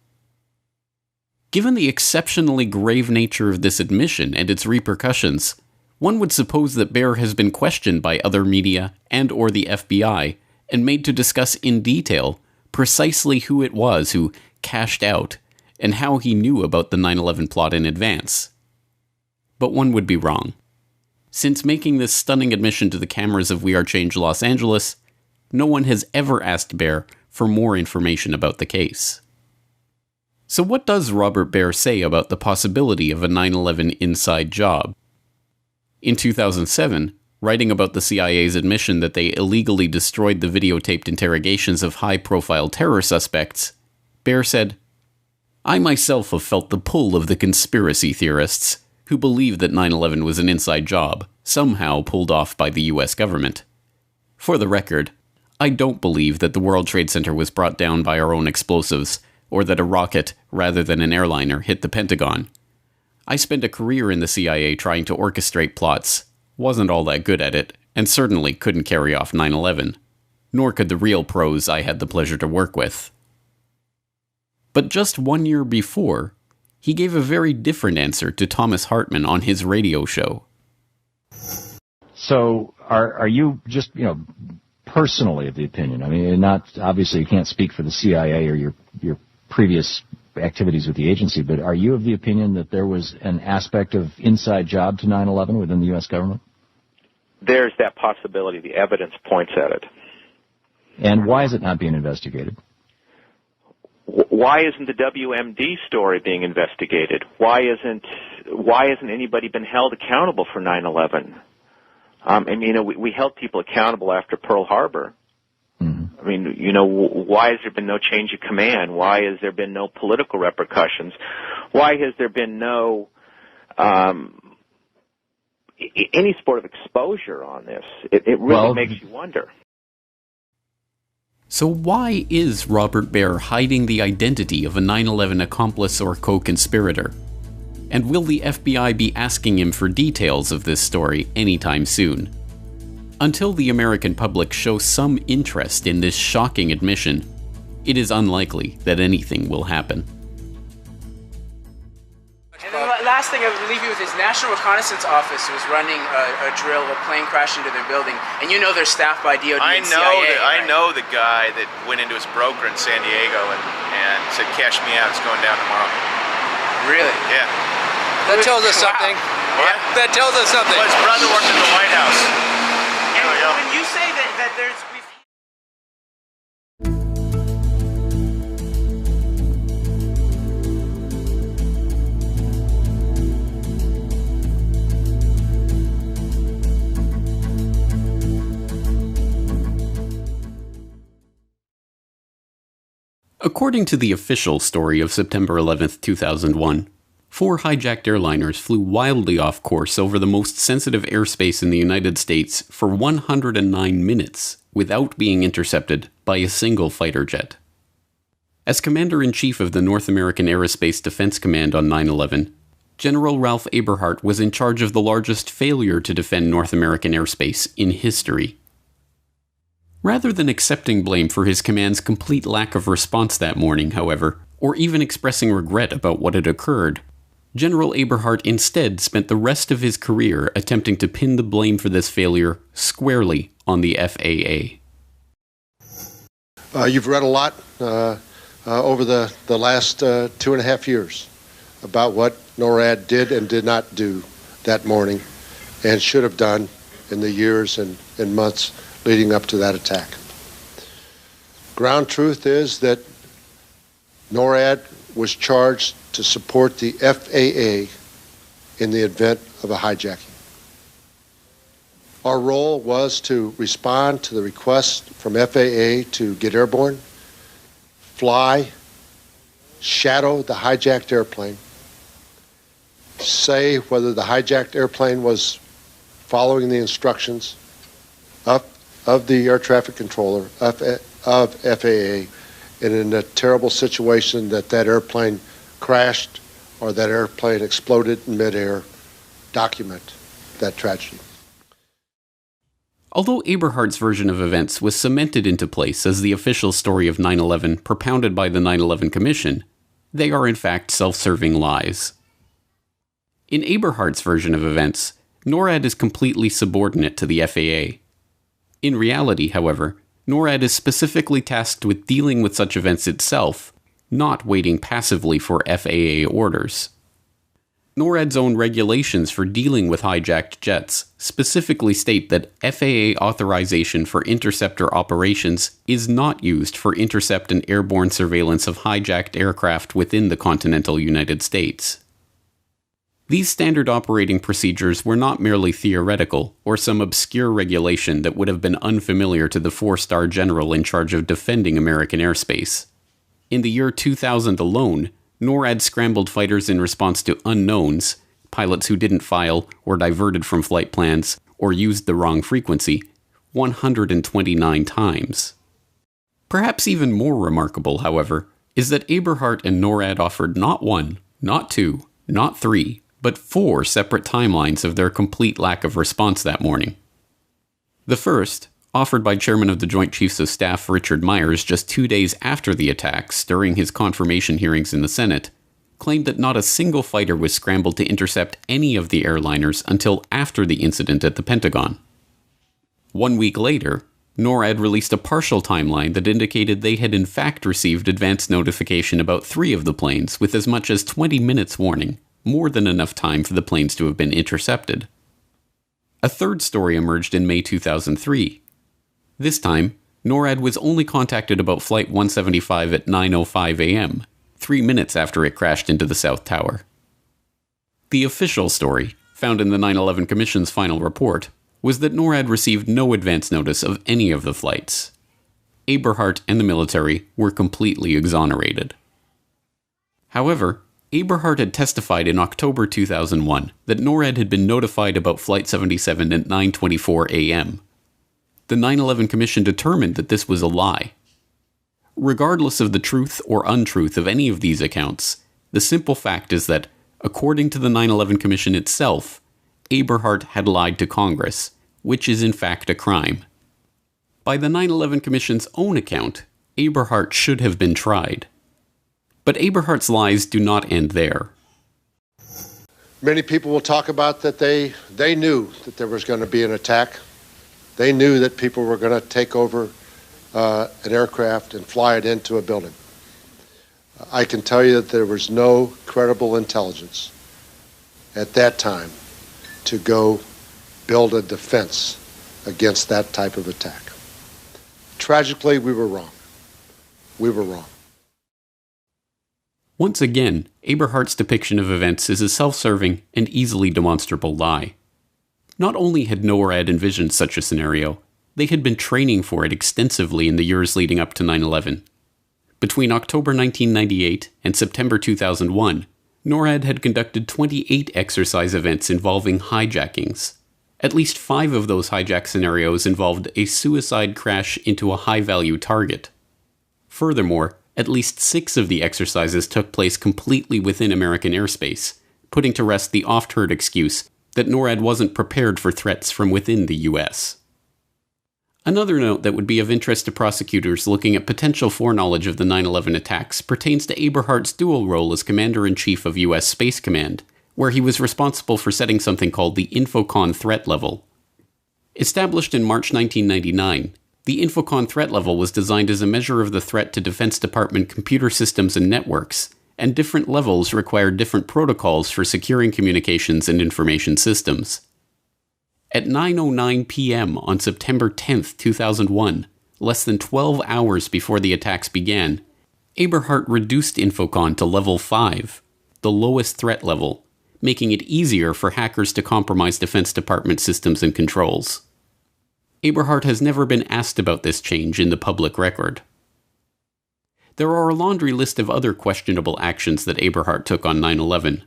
Given the exceptionally grave nature of this admission and its repercussions, one would suppose that Baer has been questioned by other media and or the FBI and made to discuss in detail precisely who it was who cashed out and how he knew about the 9/11 plot in advance. But one would be wrong. Since making this stunning admission to the cameras of We Are Change Los Angeles, no one has ever asked Baer for more information about the case. So what does Robert Baer say about the possibility of a 9/11 inside job? In 2007, writing about the CIA's admission that they illegally destroyed the videotaped interrogations of high-profile terror suspects, Baer said, "I myself have felt the pull of the conspiracy theorists who believe that 9/11 was an inside job, somehow pulled off by the US government. For the record, I don't believe that the World Trade Center was brought down by our own explosives, or that a rocket, rather than an airliner, hit the Pentagon. I spent a career in the CIA trying to orchestrate plots, wasn't all that good at it, and certainly couldn't carry off 9/11. Nor could the real pros I had the pleasure to work with." But just 1 year before, he gave a very different answer to Thomas Hartman on his radio show. So are you just, personally of the opinion, I mean, not obviously you can't speak for the CIA or your previous activities with the agency, but are you of the opinion that there was an aspect of inside job to 9/11 within the U.S. government? There's that possibility. The evidence points at it. And why is it not being investigated? Why isn't the WMD story being investigated? Why isn't anybody been held accountable for 9/11? We held people accountable after Pearl Harbor. I mean, why has there been no change of command? Why has there been no political repercussions? Why has there been no any sort of exposure on this? It really makes you wonder. So why is Robert Baer hiding the identity of a 9/11 accomplice or co-conspirator? And will the FBI be asking him for details of this story anytime soon? Until the American public shows some interest in this shocking admission, it is unlikely that anything will happen. And the last thing I would leave you with is National Reconnaissance Office was running a drill, a plane crashed into their building, and they're staffed by DOD and CIA. I know the guy that went into his broker in San Diego and said, "Cash me out, it's going down tomorrow." Really? Yeah. That tells us something. What? That tells us something. Well, his brother worked in the White House. And when you say that there's... According to the official story of September 11th, 2001, 4 hijacked airliners flew wildly off course over the most sensitive airspace in the United States for 109 minutes without being intercepted by a single fighter jet. As Commander-in-Chief of the North American Aerospace Defense Command on 9/11, General Ralph Eberhart was in charge of the largest failure to defend North American airspace in history. Rather than accepting blame for his command's complete lack of response that morning, however, or even expressing regret about what had occurred, General Eberhart instead spent the rest of his career attempting to pin the blame for this failure squarely on the FAA. You've read a lot over the last 2.5 years about what NORAD did and did not do that morning and should have done in the years and months leading up to that attack. Ground truth is that NORAD was charged to support the FAA in the event of a hijacking. Our role was to respond to the request from FAA to get airborne, fly, shadow the hijacked airplane, say whether the hijacked airplane was following the instructions of the air traffic controller of FAA, and in a terrible situation that airplane crashed or that airplane exploded in midair, document that tragedy. Although Eberhardt's version of events was cemented into place as the official story of 9/11 propounded by the 9/11 Commission, they are in fact self-serving lies. In Eberhardt's version of events, NORAD is completely subordinate to the FAA. In reality, however, NORAD is specifically tasked with dealing with such events itself, not waiting passively for FAA orders. NORAD's own regulations for dealing with hijacked jets specifically state that FAA authorization for interceptor operations is not used for intercept and airborne surveillance of hijacked aircraft within the continental United States. These standard operating procedures were not merely theoretical or some obscure regulation that would have been unfamiliar to the four-star general in charge of defending American airspace. In the year 2000 alone, NORAD scrambled fighters in response to unknowns, pilots who didn't file or diverted from flight plans or used the wrong frequency, 129 times. Perhaps even more remarkable, however, is that Eberhardt and NORAD offered not one, not two, not three, but 4 separate timelines of their complete lack of response that morning. The first, offered by Chairman of the Joint Chiefs of Staff Richard Myers just 2 days after the attacks during his confirmation hearings in the Senate, claimed that not a single fighter was scrambled to intercept any of the airliners until after the incident at the Pentagon. 1 week later, NORAD released a partial timeline that indicated they had in fact received advance notification about 3 of the planes with as much as 20 minutes warning, more than enough time for the planes to have been intercepted. A third story emerged in May 2003. This time, NORAD was only contacted about Flight 175 at 9:05 a.m., 3 minutes after it crashed into the South Tower. The official story, found in the 9/11 Commission's final report, was that NORAD received no advance notice of any of the flights. Eberhardt and the military were completely exonerated. However, Eberhardt had testified in October 2001 that NORAD had been notified about Flight 77 at 9:24 a.m. The 9/11 Commission determined that this was a lie. Regardless of the truth or untruth of any of these accounts, the simple fact is that, according to the 9/11 Commission itself, Eberhardt had lied to Congress, which is in fact a crime. By the 9/11 Commission's own account, Eberhardt should have been tried. But Eberhardt's lies do not end there. Many people will talk about that they knew that there was going to be an attack. They knew that people were going to take over an aircraft and fly it into a building. I can tell you that there was no credible intelligence at that time to go build a defense against that type of attack. Tragically, we were wrong. We were wrong. Once again, Eberhardt's depiction of events is a self-serving and easily demonstrable lie. Not only had NORAD envisioned such a scenario, they had been training for it extensively in the years leading up to 9/11. Between October 1998 and September 2001, NORAD had conducted 28 exercise events involving hijackings. At least 5 of those hijack scenarios involved a suicide crash into a high-value target. Furthermore, at least 6 of the exercises took place completely within American airspace, putting to rest the oft-heard excuse that NORAD wasn't prepared for threats from within the U.S. Another note that would be of interest to prosecutors looking at potential foreknowledge of the 9/11 attacks pertains to Eberhardt's dual role as Commander-in-Chief of U.S. Space Command, where he was responsible for setting something called the Infocon threat level. Established in March 1999, the Infocon threat level was designed as a measure of the threat to Defense Department computer systems and networks, and different levels required different protocols for securing communications and information systems. At 9:09 p.m. on September 10, 2001, less than 12 hours before the attacks began, Eberhardt reduced Infocon to level 5, the lowest threat level, making it easier for hackers to compromise Defense Department systems and controls. Eberhardt has never been asked about this change in the public record. There are a laundry list of other questionable actions that Eberhardt took on 9/11.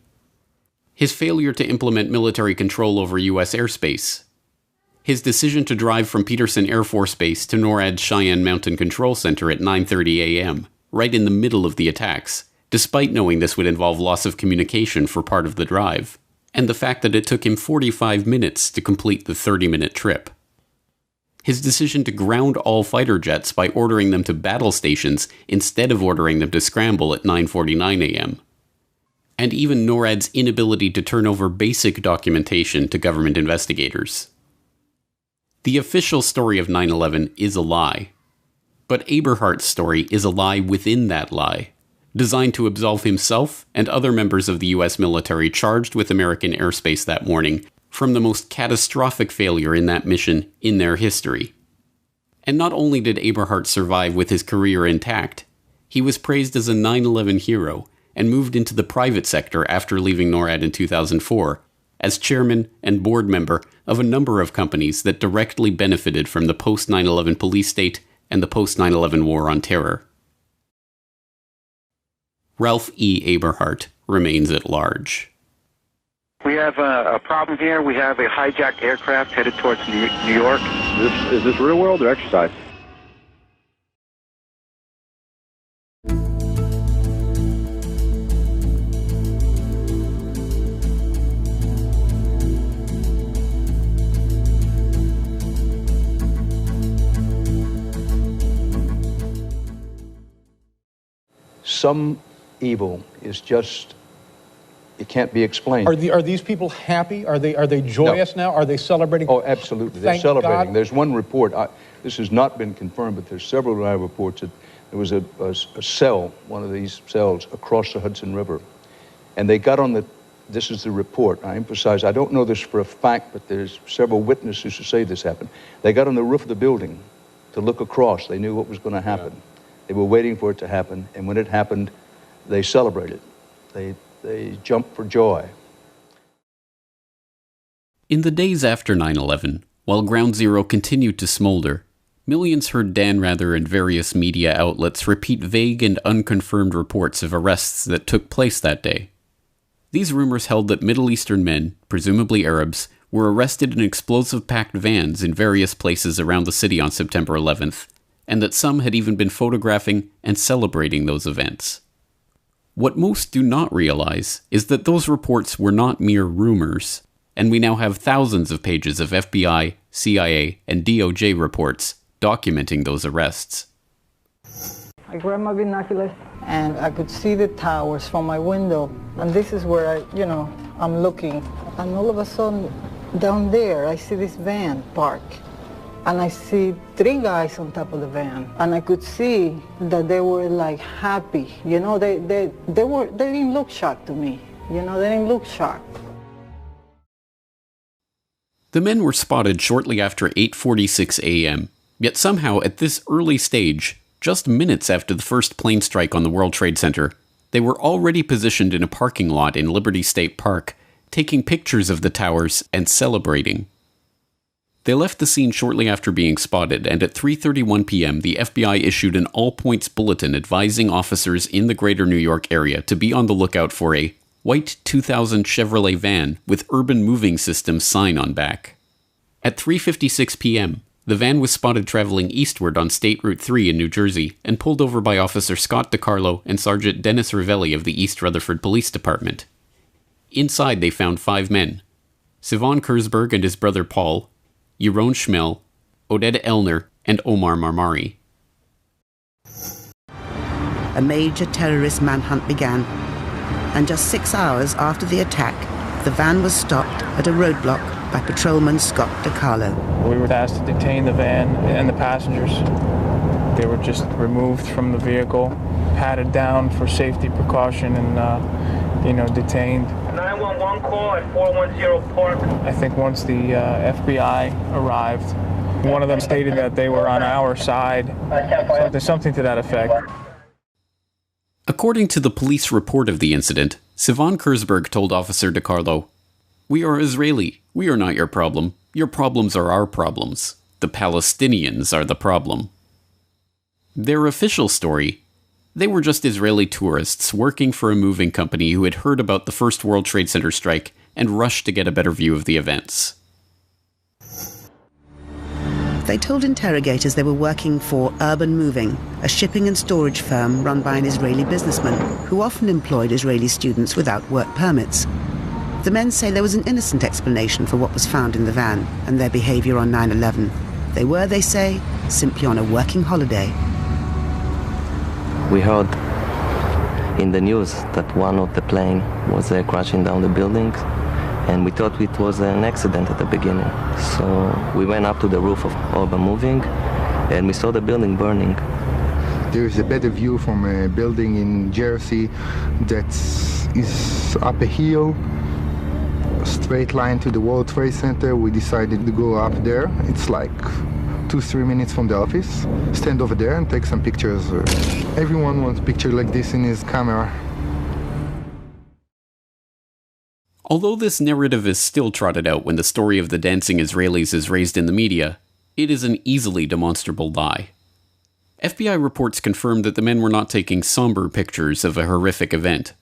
His failure to implement military control over U.S. airspace. His decision to drive from Peterson Air Force Base to NORAD's Cheyenne Mountain Control Center at 9:30 a.m., right in the middle of the attacks, despite knowing this would involve loss of communication for part of the drive. and the fact that it took him 45 minutes to complete the 30-minute trip. His decision to ground all fighter jets by ordering them to battle stations instead of ordering them to scramble at 9:49 a.m. And even NORAD's inability to turn over basic documentation to government investigators. The official story of 9/11 is a lie. But Eberhardt's story is a lie within that lie, designed to absolve himself and other members of the U.S. military charged with American airspace that morning from the most catastrophic failure in that mission in their history. And not only did Eberhardt survive with his career intact, he was praised as a 9/11 hero and moved into the private sector after leaving NORAD in 2004, as chairman and board member of a number of companies that directly benefited from the post-9/11 police state and the post-9/11 war on terror. Ralph E. Eberhardt remains at large. We have a problem here. We have a hijacked aircraft headed towards New York. Is this real world or exercise? Some evil is just, it can't be explained. Are these people happy? Are they joyous now? Are they celebrating? Oh, absolutely. They're Thank celebrating. God. There's one report, this has not been confirmed, but there's several live reports that there was a cell, one of these cells, across the Hudson River. And they got on the, this is the report, I emphasize, I don't know this for a fact, but there's several witnesses who say this happened. They got on the roof of the building to look across. They knew what was going to happen. Yeah. They were waiting for it to happen, and when it happened, they celebrated. They jumped for joy. In the days after 9/11, while Ground Zero continued to smolder, millions heard Dan Rather and various media outlets repeat vague and unconfirmed reports of arrests that took place that day. These rumors held that Middle Eastern men, presumably Arabs, were arrested in explosive-packed vans in various places around the city on September 11th, and that some had even been photographing and celebrating those events. What most do not realize is that those reports were not mere rumors, and we now have thousands of pages of FBI, CIA, and DOJ reports documenting those arrests. I grabbed my binoculars and I could see the towers from my window, and this is where I'm looking, and all of a sudden down there I see this van parked. And I see 3 guys on top of the van, and I could see that they were like happy. They didn't look shocked to me. They didn't look shocked. The men were spotted shortly after 8:46 a.m., yet somehow at this early stage, just minutes after the first plane strike on the World Trade Center, they were already positioned in a parking lot in Liberty State Park, taking pictures of the towers and celebrating. They left the scene shortly after being spotted, and at 3:31 p.m. the FBI issued an all-points bulletin advising officers in the greater New York area to be on the lookout for a white 2000 Chevrolet van with Urban Moving Systems sign on back. At 3:56 p.m., the van was spotted traveling eastward on State Route 3 in New Jersey and pulled over by Officer Scott DiCarlo and Sergeant Dennis Ravelli of the East Rutherford Police Department. Inside they found 5 men: Sivan Kurzberg and his brother Paul, Yaron Schmel, Oded Elner, and Omar Marmari. A major terrorist manhunt began, and just 6 hours after the attack, the van was stopped at a roadblock by patrolman Scott DiCarlo. We were asked to detain the van and the passengers. They were just removed from the vehicle, patted down for safety precaution, and detained. 911 call at 410 Park. I think once the FBI arrived, one of them stated that they were on our side, something to that effect. According to the police report of the incident, Sivan Kurzberg told Officer DiCarlo, "We are Israeli. We are not your problem. Your problems are our problems. The Palestinians are the problem." Their official story: they were just Israeli tourists working for a moving company who had heard about the first World Trade Center strike and rushed to get a better view of the events. They told interrogators they were working for Urban Moving, a shipping and storage firm run by an Israeli businessman who often employed Israeli students without work permits. The men say there was an innocent explanation for what was found in the van and their behaviour on 9/11. They were, they say, simply on a working holiday. We heard in the news that one of the plane was crashing down the building, and we thought it was an accident at the beginning. So we went up to the roof of Urban Moving, and we saw the building burning. There is a better view from a building in Jersey that is up a hill, a straight line to the World Trade Center. We decided to go up there. It's like 2-3 minutes from the office. Stand over there and take some pictures. Everyone wants a picture like this in his camera. Although this narrative is still trotted out when the story of the dancing Israelis is raised in the media, it is an easily demonstrable lie. FBI reports confirmed that the men were not taking somber pictures of a horrific event.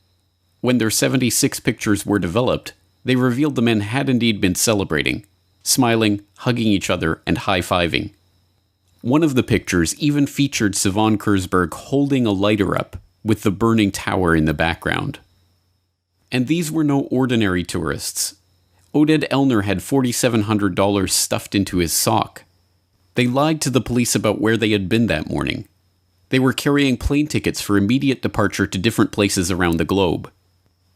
When their 76 pictures were developed, they revealed the men had indeed been celebrating, smiling, hugging each other, and high-fiving. One of the pictures even featured Sivan Kurzberg holding a lighter up, with the burning tower in the background. And these were no ordinary tourists. Oded Elner had $4,700 stuffed into his sock. They lied to the police about where they had been that morning. They were carrying plane tickets for immediate departure to different places around the globe.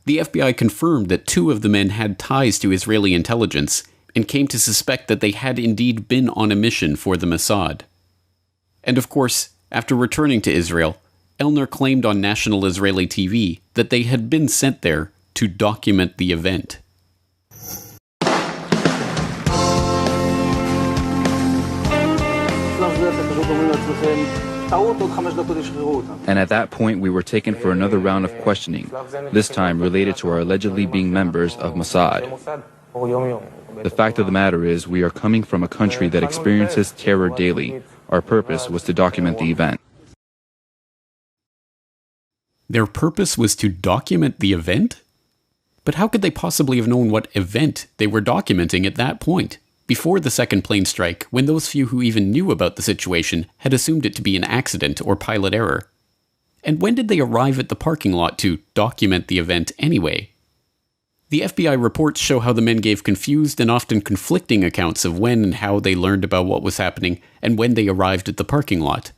The FBI confirmed that 2 of the men had ties to Israeli intelligence and came to suspect that they had indeed been on a mission for the Mossad. And of course, after returning to Israel, Elner claimed on national Israeli TV that they had been sent there to document the event. And at that point we were taken for another round of questioning, this time related to our allegedly being members of Mossad. The fact of the matter is we are coming from a country that experiences terror daily. Our purpose was to document the event. Their purpose was to document the event? But how could they possibly have known what event they were documenting at that point, before the second plane strike, when those few who even knew about the situation had assumed it to be an accident or pilot error? And when did they arrive at the parking lot to document the event anyway? The FBI reports show how the men gave confused and often conflicting accounts of when and how they learned about what was happening and when they arrived at the parking lot.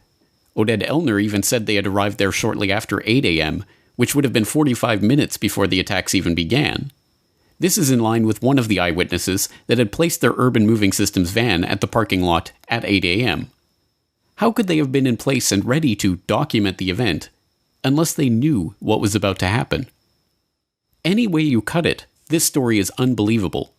Oded Elner even said they had arrived there shortly after 8 a.m., which would have been 45 minutes before the attacks even began. This is in line with one of the eyewitnesses that had placed their urban moving systems van at the parking lot at 8 a.m. How could they have been in place and ready to document the event unless they knew what was about to happen? Any way you cut it, this story is unbelievable.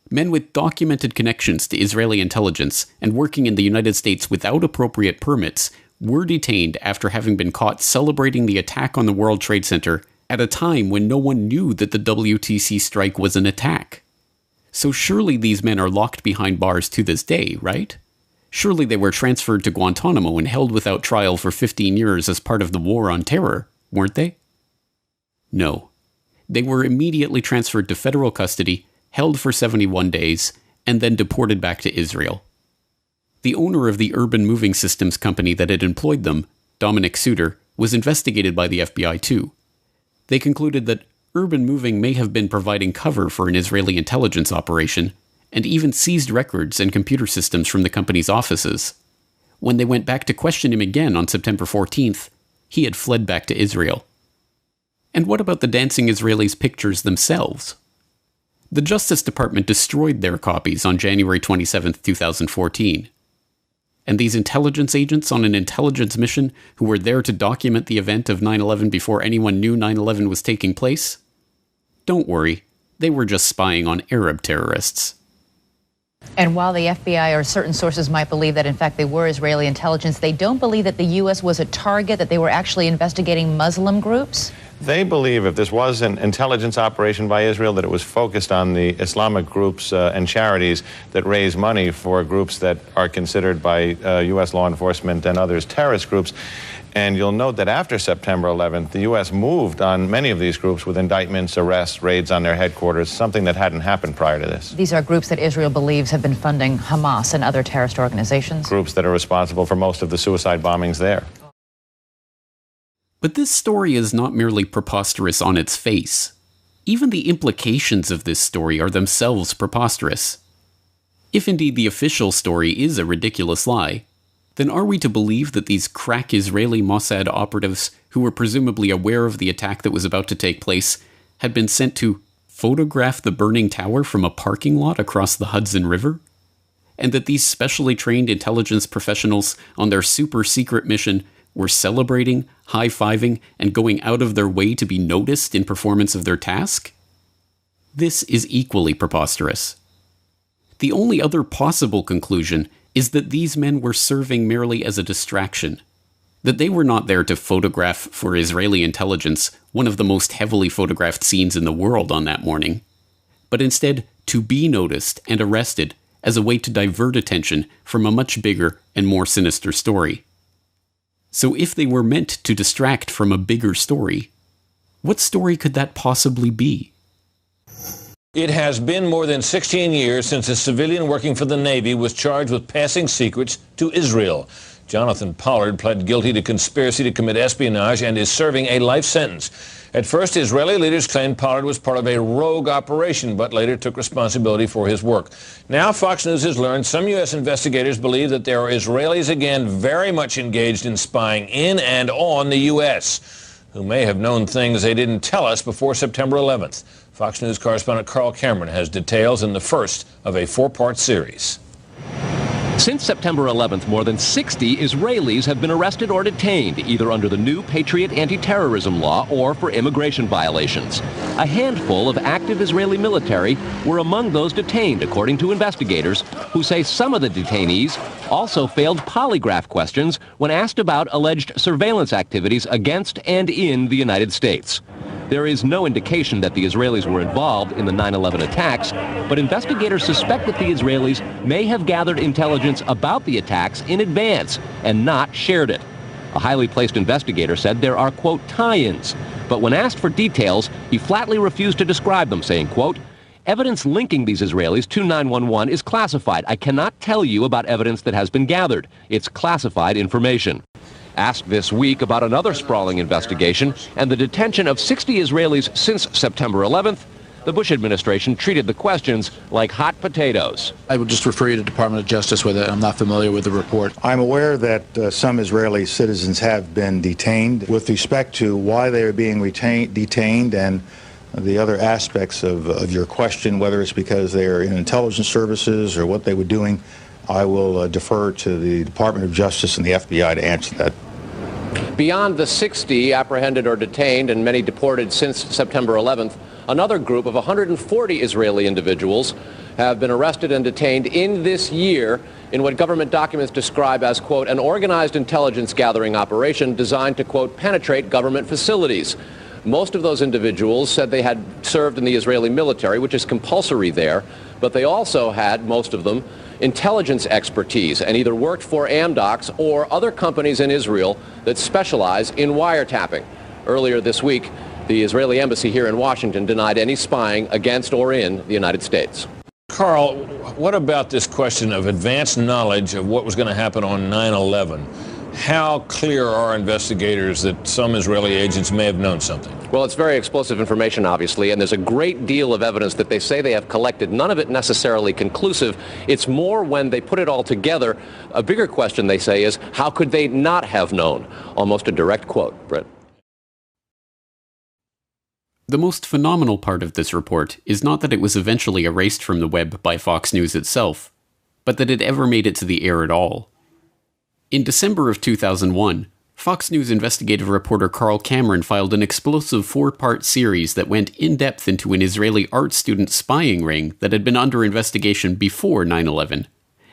Men with documented connections to Israeli intelligence and working in the United States without appropriate permits were detained after having been caught celebrating the attack on the World Trade Center at a time when no one knew that the WTC strike was an attack. So surely these men are locked behind bars to this day, right? Surely they were transferred to Guantanamo and held without trial for 15 years as part of the war on terror, weren't they? No. They were immediately transferred to federal custody, held for 71 days, and then deported back to Israel. The owner of the urban moving systems company that had employed them, Dominic Suter, was investigated by the FBI too. They concluded that urban moving may have been providing cover for an Israeli intelligence operation, and even seized records and computer systems from the company's offices. When they went back to question him again on September 14th, he had fled back to Israel. And what about the dancing Israelis' pictures themselves? The Justice Department destroyed their copies on January 27, 2014. And these intelligence agents on an intelligence mission who were there to document the event of 9/11 before anyone knew 9/11 was taking place? Don't worry, they were just spying on Arab terrorists. And while the FBI or certain sources might believe that in fact they were Israeli intelligence, they don't believe that the U.S. was a target, that they were actually investigating Muslim groups? They believe if this was an intelligence operation by Israel, that it was focused on the Islamic groups and charities that raise money for groups that are considered by U.S. law enforcement and others terrorist groups. And you'll note that after September 11th, the U.S. moved on many of these groups with indictments, arrests, raids on their headquarters, something that hadn't happened prior to this. These are groups that Israel believes have been funding Hamas and other terrorist organizations? Groups that are responsible for most of the suicide bombings there. But this story is not merely preposterous on its face. even the implications of this story are themselves preposterous. If indeed the official story is a ridiculous lie, then are we to believe that these crack Israeli Mossad operatives, who were presumably aware of the attack that was about to take place, had been sent to photograph the burning tower from a parking lot across the Hudson River? And that these specially trained intelligence professionals on their super-secret mission were celebrating, high-fiving, and going out of their way to be noticed in performance of their task? This is equally preposterous. The only other possible conclusion is that these men were serving merely as a distraction, that they were not there to photograph for Israeli intelligence one of the most heavily photographed scenes in the world on that morning, but instead to be noticed and arrested as a way to divert attention from a much bigger and more sinister story. So if they were meant to distract from a bigger story, what story could that possibly be? It has been more than 16 years since a civilian working for the Navy was charged with passing secrets to Israel. Jonathan Pollard pled guilty to conspiracy to commit espionage and is serving a life sentence. At first, Israeli leaders claimed Pollard was part of a rogue operation, but later took responsibility for his work. Now, Fox News has learned some U.S. investigators believe that there are Israelis again very much engaged in spying in and on the U.S., who may have known things they didn't tell us before September 11th. Fox News correspondent Carl Cameron has details in the first of a four-part series. Since September 11th, more than 60 Israelis have been arrested or detained, either under the new Patriot anti-terrorism law or for immigration violations. A handful of active Israeli military were among those detained, according to investigators, who say some of the detainees also failed polygraph questions when asked about alleged surveillance activities against and in the United States. There is no indication that the Israelis were involved in the 9/11 attacks, but investigators suspect that the Israelis may have gathered intelligence about the attacks in advance and not shared it. A highly placed investigator said there are, quote, tie-ins, but when asked for details, he flatly refused to describe them, saying, quote, evidence linking these Israelis to 911 is classified. I cannot tell you about evidence that has been gathered. It's classified information. Asked this week about another sprawling investigation and the detention of 60 Israelis since September 11th, the Bush administration treated the questions like hot potatoes. I would just refer you to the Department of Justice with it. I'm not familiar with the report. I'm aware that some Israeli citizens have been detained. With respect to why they are being detained and the other aspects of your question, whether it's because they are in intelligence services or what they were doing, I will defer to the Department of Justice and the FBI to answer that. Beyond the 60 apprehended or detained and many deported since September 11th, another group of 140 Israeli individuals have been arrested and detained in this year in what government documents describe as, quote, an organized intelligence gathering operation designed to, quote, penetrate government facilities. Most of those individuals said they had served in the Israeli military, which is compulsory there, but they also had, most of them, intelligence expertise and either worked for Amdocs or other companies in Israel that specialize in wiretapping. Earlier this week, the Israeli embassy here in Washington denied any spying against or in the United States. Carl, what about this question of advanced knowledge of what was going to happen on 9/11? How clear are investigators that some Israeli agents may have known something? Well, it's very explosive information, obviously, and there's a great deal of evidence that they say they have collected, none of it necessarily conclusive. It's more when they put it all together. A bigger question, they say, is how could they not have known? Almost a direct quote, Britt. The most phenomenal part of this report is not that it was eventually erased from the web by Fox News itself, but that it ever made it to the air at all. In December of 2001, Fox News investigative reporter Carl Cameron filed an explosive 4-part series that went in-depth into an Israeli art student spying ring that had been under investigation before 9/11,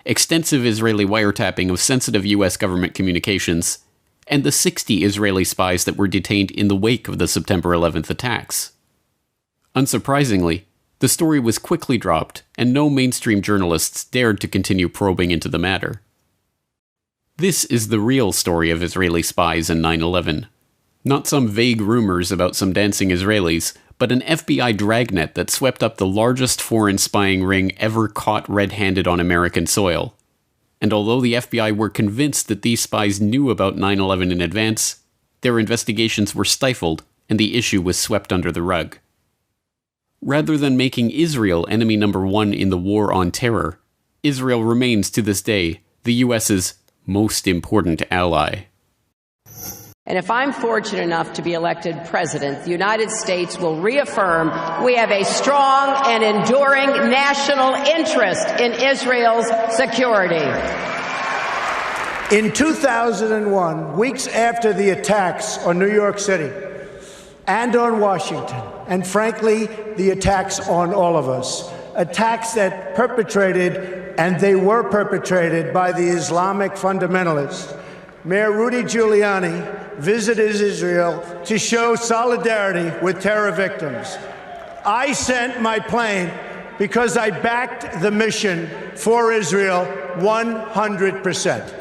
extensive Israeli wiretapping of sensitive U.S. government communications, and the 60 Israeli spies that were detained in the wake of the September 11th attacks. Unsurprisingly, the story was quickly dropped, and no mainstream journalists dared to continue probing into the matter. This is the real story of Israeli spies in 9/11. Not some vague rumors about some dancing Israelis, but an FBI dragnet that swept up the largest foreign spying ring ever caught red-handed on American soil. And although the FBI were convinced that these spies knew about 9/11 in advance, their investigations were stifled and the issue was swept under the rug. Rather than making Israel enemy number one in the war on terror, Israel remains to this day the U.S.'s most important ally. And if I'm fortunate enough to be elected president, the United States will reaffirm we have a strong and enduring national interest in Israel's security. In 2001, weeks after the attacks on New York City and on Washington, and frankly, the attacks on all of us, attacks that perpetrated, and they were perpetrated by the Islamic fundamentalists, Mayor Rudy Giuliani visited Israel to show solidarity with terror victims. I sent my plane because I backed the mission for Israel 100%.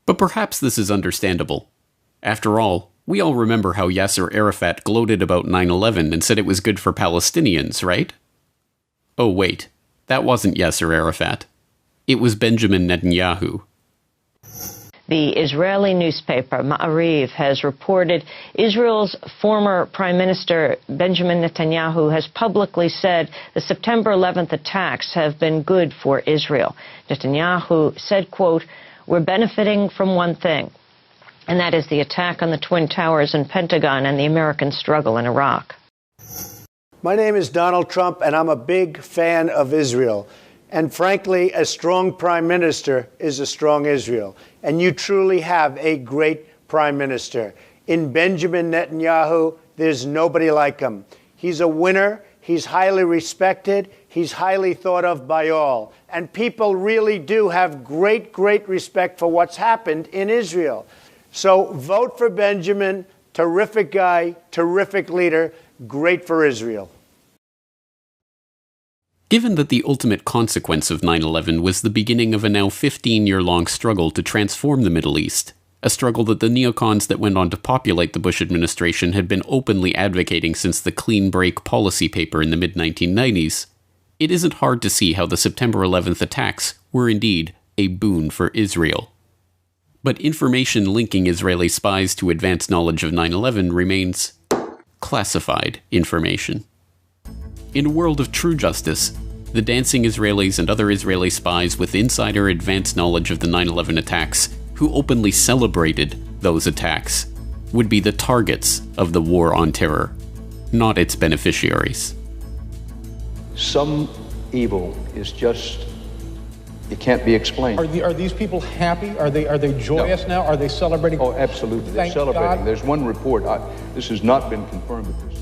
But perhaps this is understandable. After all, we all remember how Yasser Arafat gloated about 9/11 and said it was good for Palestinians, right? Oh wait, that wasn't Yasser Arafat. It was Benjamin Netanyahu. The Israeli newspaper Ma'ariv has reported Israel's former Prime Minister Benjamin Netanyahu has publicly said the September 11th attacks have been good for Israel. Netanyahu said, quote, "We're benefiting from one thing, and that is the attack on the Twin Towers and Pentagon and the American struggle in Iraq." My name is Donald Trump, and I'm a big fan of Israel. And frankly, a strong prime minister is a strong Israel. And you truly have a great prime minister. In Benjamin Netanyahu, there's nobody like him. He's a winner. He's highly respected. He's highly thought of by all. And people really do have great, great respect for what's happened in Israel. So vote for Benjamin. Terrific guy, terrific leader, great for Israel. Given that the ultimate consequence of 9/11 was the beginning of a now 15-year-long struggle to transform the Middle East, a struggle that the neocons that went on to populate the Bush administration had been openly advocating since the clean break policy paper in the mid-1990s, it isn't hard to see how the September 11th attacks were indeed a boon for Israel. But information linking Israeli spies to advanced knowledge of 9/11 remains classified information. In a world of true justice, the dancing Israelis and other Israeli spies with insider advanced knowledge of the 9/11 attacks, who openly celebrated those attacks, would be the targets of the war on terror, not its beneficiaries. Some evil is just, it can't be explained. Are these people happy? Are they joyous now? Are they celebrating? Oh, absolutely. They're celebrating. God. There's one report. This has not been confirmed at this.